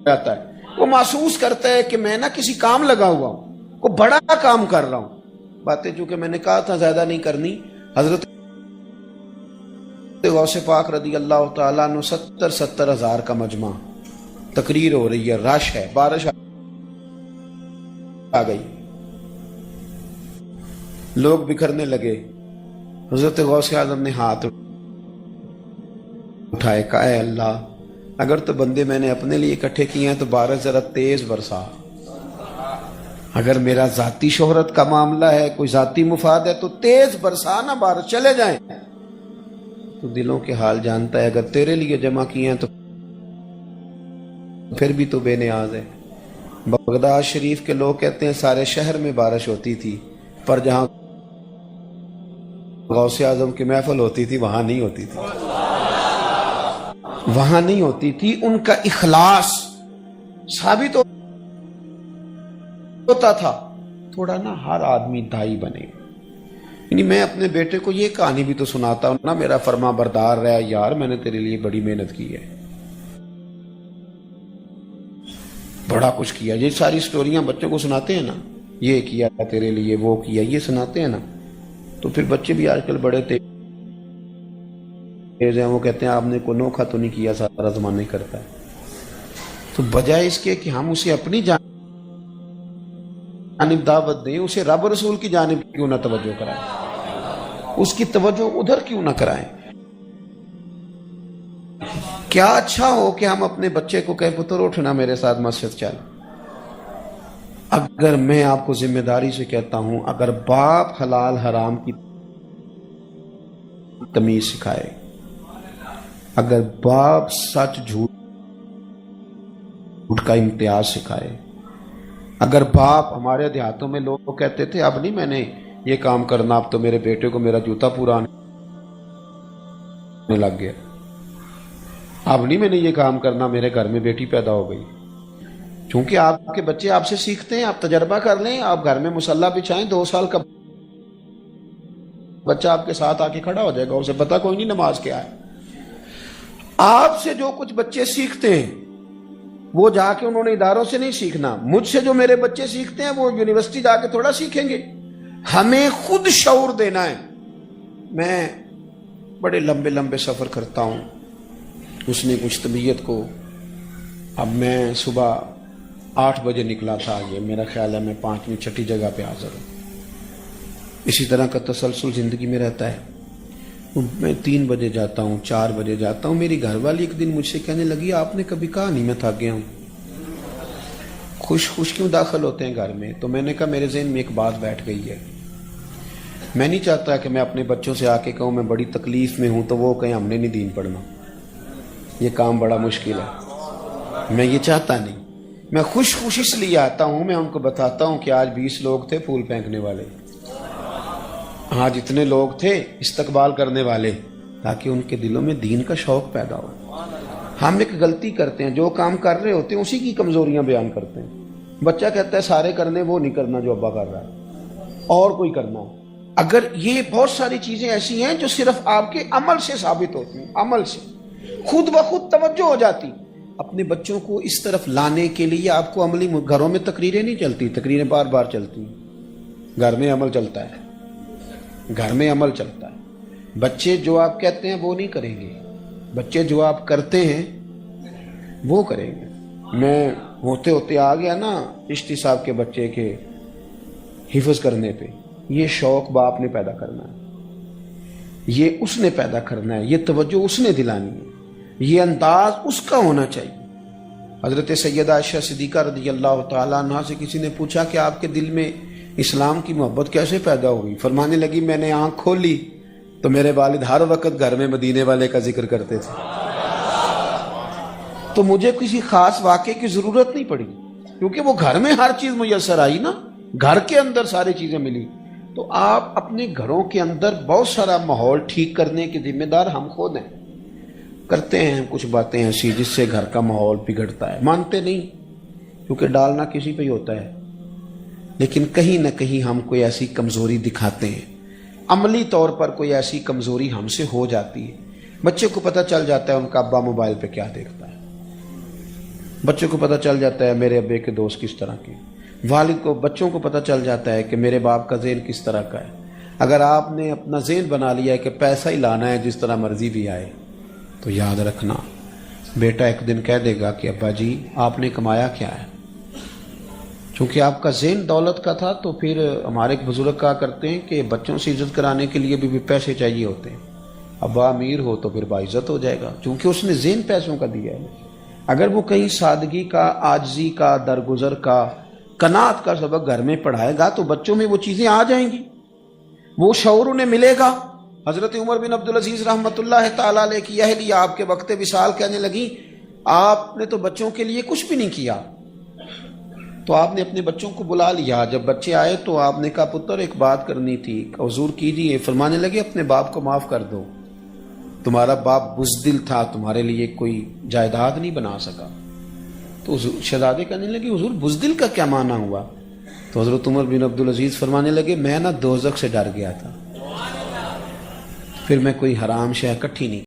جاتا ہے۔ وہ محسوس کرتا ہے کہ میں نا کسی کام لگا ہوا ہوں، کوئی بڑا کام کر رہا ہوں۔ باتیں چونکہ میں نے کہا تھا زیادہ نہیں کرنی، حضرت غوث پاک رضی اللہ تعالیٰ عنہ 70 ہزار کا مجمع، تقریر ہو رہی ہے، رش ہے، بارش آ گئی، لوگ بکھرنے لگے۔ حضرت غوث اعظم نے ہاتھ اٹھائے، کہا اے اللہ اگر تو بندے میں نے اپنے لیے اکٹھے کیے ہیں تو بارش ذرا تیز برسا، اگر میرا ذاتی شہرت کا معاملہ ہے، کوئی ذاتی مفاد ہے تو تیز برسا نہ، بارش چلے جائیں۔ تو دلوں کے حال جانتا ہے، اگر تیرے لیے جمع کیے ہیں تو پھر بھی تو بے نیاز ہے۔ بغداد شریف کے لوگ کہتے ہیں سارے شہر میں بارش ہوتی تھی، پر جہاں غوث اعظم کی محفل ہوتی تھی وہاں نہیں ہوتی تھی، وہاں نہیں ہوتی تھی۔ ان کا اخلاص ثابت ہوتا تھا۔ تھوڑا نا ہر آدمی دائی بنے، یعنی میں اپنے بیٹے کو یہ کہانی بھی تو سناتا ہوں نا، میرا فرما بردار رہا یار، میں نے تیرے لیے بڑی محنت کی ہے، بڑا کچھ کیا۔ یہ ساری سٹوریاں بچوں کو سناتے ہیں نا، یہ کیا تیرے لیے، وہ کیا، یہ سناتے ہیں نا، تو پھر بچے بھی آج کل بڑے تیز ہیں، وہ کہتے ہیں آپ نے کوئی نوکھا تو نہیں کیا، سارا زمانہ نہیں کرتا ہے۔ تو بجائے اس کے کہ ہم اسے اپنی جانب دعوت دیں، اسے رب رسول کی جانب کیوں نہ توجہ کرائیں، اس کی توجہ ادھر کیوں نہ کرائیں۔ کیا اچھا ہو کہ ہم اپنے بچے کو کہیں پتر اٹھنا میرے ساتھ مسجد چل۔ اگر میں آپ کو ذمہ داری سے کہتا ہوں، اگر باپ حلال حرام کی تمیز سکھائے، اگر باپ سچ جھوٹ کا امتیاز سکھائے، اگر باپ، ہمارے دیہاتوں میں لوگ کہتے تھے اب نہیں میں نے یہ کام کرنا، اب تو میرے بیٹے کو میرا جوتا پورا آنے لگ گیا، اب نہیں میں نے یہ کام کرنا، میرے گھر میں بیٹی پیدا ہو گئی۔ چونکہ آپ کے بچے آپ سے سیکھتے ہیں، آپ تجربہ کر لیں، آپ گھر میں مصلی بچھائیں، 2 سال کا بچہ آپ کے ساتھ آ کے کھڑا ہو جائے گا، اسے پتا کوئی نہیں نماز کیا ہے۔ آپ سے جو کچھ بچے سیکھتے ہیں وہ جا کے انہوں نے اداروں سے نہیں سیکھنا، مجھ سے جو میرے بچے سیکھتے ہیں وہ یونیورسٹی جا کے تھوڑا سیکھیں گے۔ ہمیں خود شعور دینا ہے۔ میں بڑے لمبے لمبے سفر کرتا ہوں، اس نے کچھ طبیعت کو، اب میں صبح 8 بجے نکلا تھا، یہ میرا خیال ہے میں 5ویں 6ٹھی جگہ پہ حاضر ہوں۔ اسی طرح کا تسلسل زندگی میں رہتا ہے۔ میں 3 بجے جاتا ہوں، 4 بجے جاتا ہوں۔ میری گھر والی ایک دن مجھ سے کہنے لگی آپ نے کبھی کہا نہیں میں تھک گیا ہوں، خوش کیوں داخل ہوتے ہیں گھر میں؟ تو میں نے کہا میرے ذہن میں ایک بات بیٹھ گئی ہے، میں نہیں چاہتا کہ میں اپنے بچوں سے آ کے کہوں میں بڑی تکلیف میں ہوں تو وہ کہیں ہم نے نہیں دین پڑھنا، یہ کام بڑا مشکل ہے۔ میں یہ چاہتا نہیں. میں خوش اس لیے آتا ہوں, میں ان کو بتاتا ہوں کہ آج 20 لوگ تھے پھول پھینکنے والے, آج اتنے لوگ تھے استقبال کرنے والے, تاکہ ان کے دلوں میں دین کا شوق پیدا ہو. ہم ایک غلطی کرتے ہیں, جو کام کر رہے ہوتے ہیں اسی کی کمزوریاں بیان کرتے ہیں. بچہ کہتا ہے سارے کرنے, وہ نہیں کرنا جو ابا کر رہا ہے, اور کوئی کرنا. اگر یہ بہت ساری چیزیں ایسی ہیں جو صرف آپ کے عمل سے ثابت ہوتی ہیں, عمل سے خود بخود توجہ ہو جاتی. اپنے بچوں کو اس طرف لانے کے لیے آپ کو عملی, گھروں میں تقریریں نہیں چلتی, تقریریں بار بار چلتی, گھر میں عمل چلتا ہے, گھر میں عمل چلتا ہے. بچے جو آپ کہتے ہیں وہ نہیں کریں گے, بچے جو آپ کرتے ہیں وہ کریں گے. میں ہوتے ہوتے آ گیا نا چشتی صاحب کے بچے کے حفظ کرنے پہ. یہ شوق باپ نے پیدا کرنا ہے, یہ اس نے پیدا کرنا ہے, یہ توجہ اس نے دلانی ہے, یہ انداز اس کا ہونا چاہیے. حضرت سیدہ عائشہ صدیقہ رضی اللہ تعالیٰ عنہا سے کسی نے پوچھا کہ آپ کے دل میں اسلام کی محبت کیسے پیدا ہوئی؟ فرمانے لگی میں نے آنکھ کھولی تو میرے والد ہر وقت گھر میں مدینے والے کا ذکر کرتے تھے, تو مجھے کسی خاص واقعے کی ضرورت نہیں پڑی, کیونکہ وہ گھر میں ہر چیز میسر آئی نا, گھر کے اندر ساری چیزیں ملی. تو آپ اپنے گھروں کے اندر بہت سارا ماحول ٹھیک کرنے کے ذمہ دار ہم خود ہیں. کرتے ہیں کچھ باتیں ایسی جس سے گھر کا ماحول بگڑتا ہے, مانتے نہیں کیونکہ ڈالنا کسی پہ ہی ہوتا ہے, لیکن کہیں نہ کہیں ہم کوئی ایسی کمزوری دکھاتے ہیں, عملی طور پر کوئی ایسی کمزوری ہم سے ہو جاتی ہے. بچے کو پتہ چل جاتا ہے ان کا ابا موبائل پہ کیا دیکھتا ہے, بچے کو پتہ چل جاتا ہے میرے ابے کے دوست کس طرح کے, والد کو, بچوں کو پتہ چل جاتا ہے کہ میرے باپ کا ذہن کس طرح کا ہے. اگر آپ نے اپنا ذہن بنا لیا ہے کہ پیسہ ہی لانا ہے جس طرح مرضی بھی آئے, تو یاد رکھنا بیٹا ایک دن کہہ دے گا کہ ابا جی آپ نے کمایا کیا ہے. چونکہ آپ کا ذہن دولت کا تھا, تو پھر ہمارے ایک بزرگ کہا کرتے ہیں کہ بچوں سے عزت کرانے کے لیے بھی پیسے چاہیے ہوتے ہیں. ابا امیر ہو تو پھر باعزت ہو جائے گا, کیونکہ اس نے ذہن پیسوں کا دیا ہے. اگر وہ کہیں سادگی کا, عاجزی کا, درگزر کا, قناعت کا سبق گھر میں پڑھائے گا تو بچوں میں وہ چیزیں آ جائیں گی, وہ شعور انہیں ملے گا. حضرت عمر بن عبدالعزیز رحمۃ اللہ تعالیٰ علیہ کی اہلیہ آپ کے وقت وصال کہنے لگی آپ نے تو بچوں کے لیے کچھ بھی نہیں کیا. تو آپ نے اپنے بچوں کو بلا لیا. جب بچے آئے تو آپ نے کہا پتر ایک بات کرنی تھی, حضور کیجیے. فرمانے لگے اپنے باپ کو معاف کر دو, تمہارا باپ بزدل تھا, تمہارے لیے کوئی جائیداد نہیں بنا سکا. تو شہزادے کہنے لگے حضور بزدل کا کیا معنی ہوا؟ تو حضرت عمر بن عبدالعزیز فرمانے لگے میں نا دوزخ سے ڈر گیا تھا, پھر میں کوئی حرام شے اکٹھی نہیں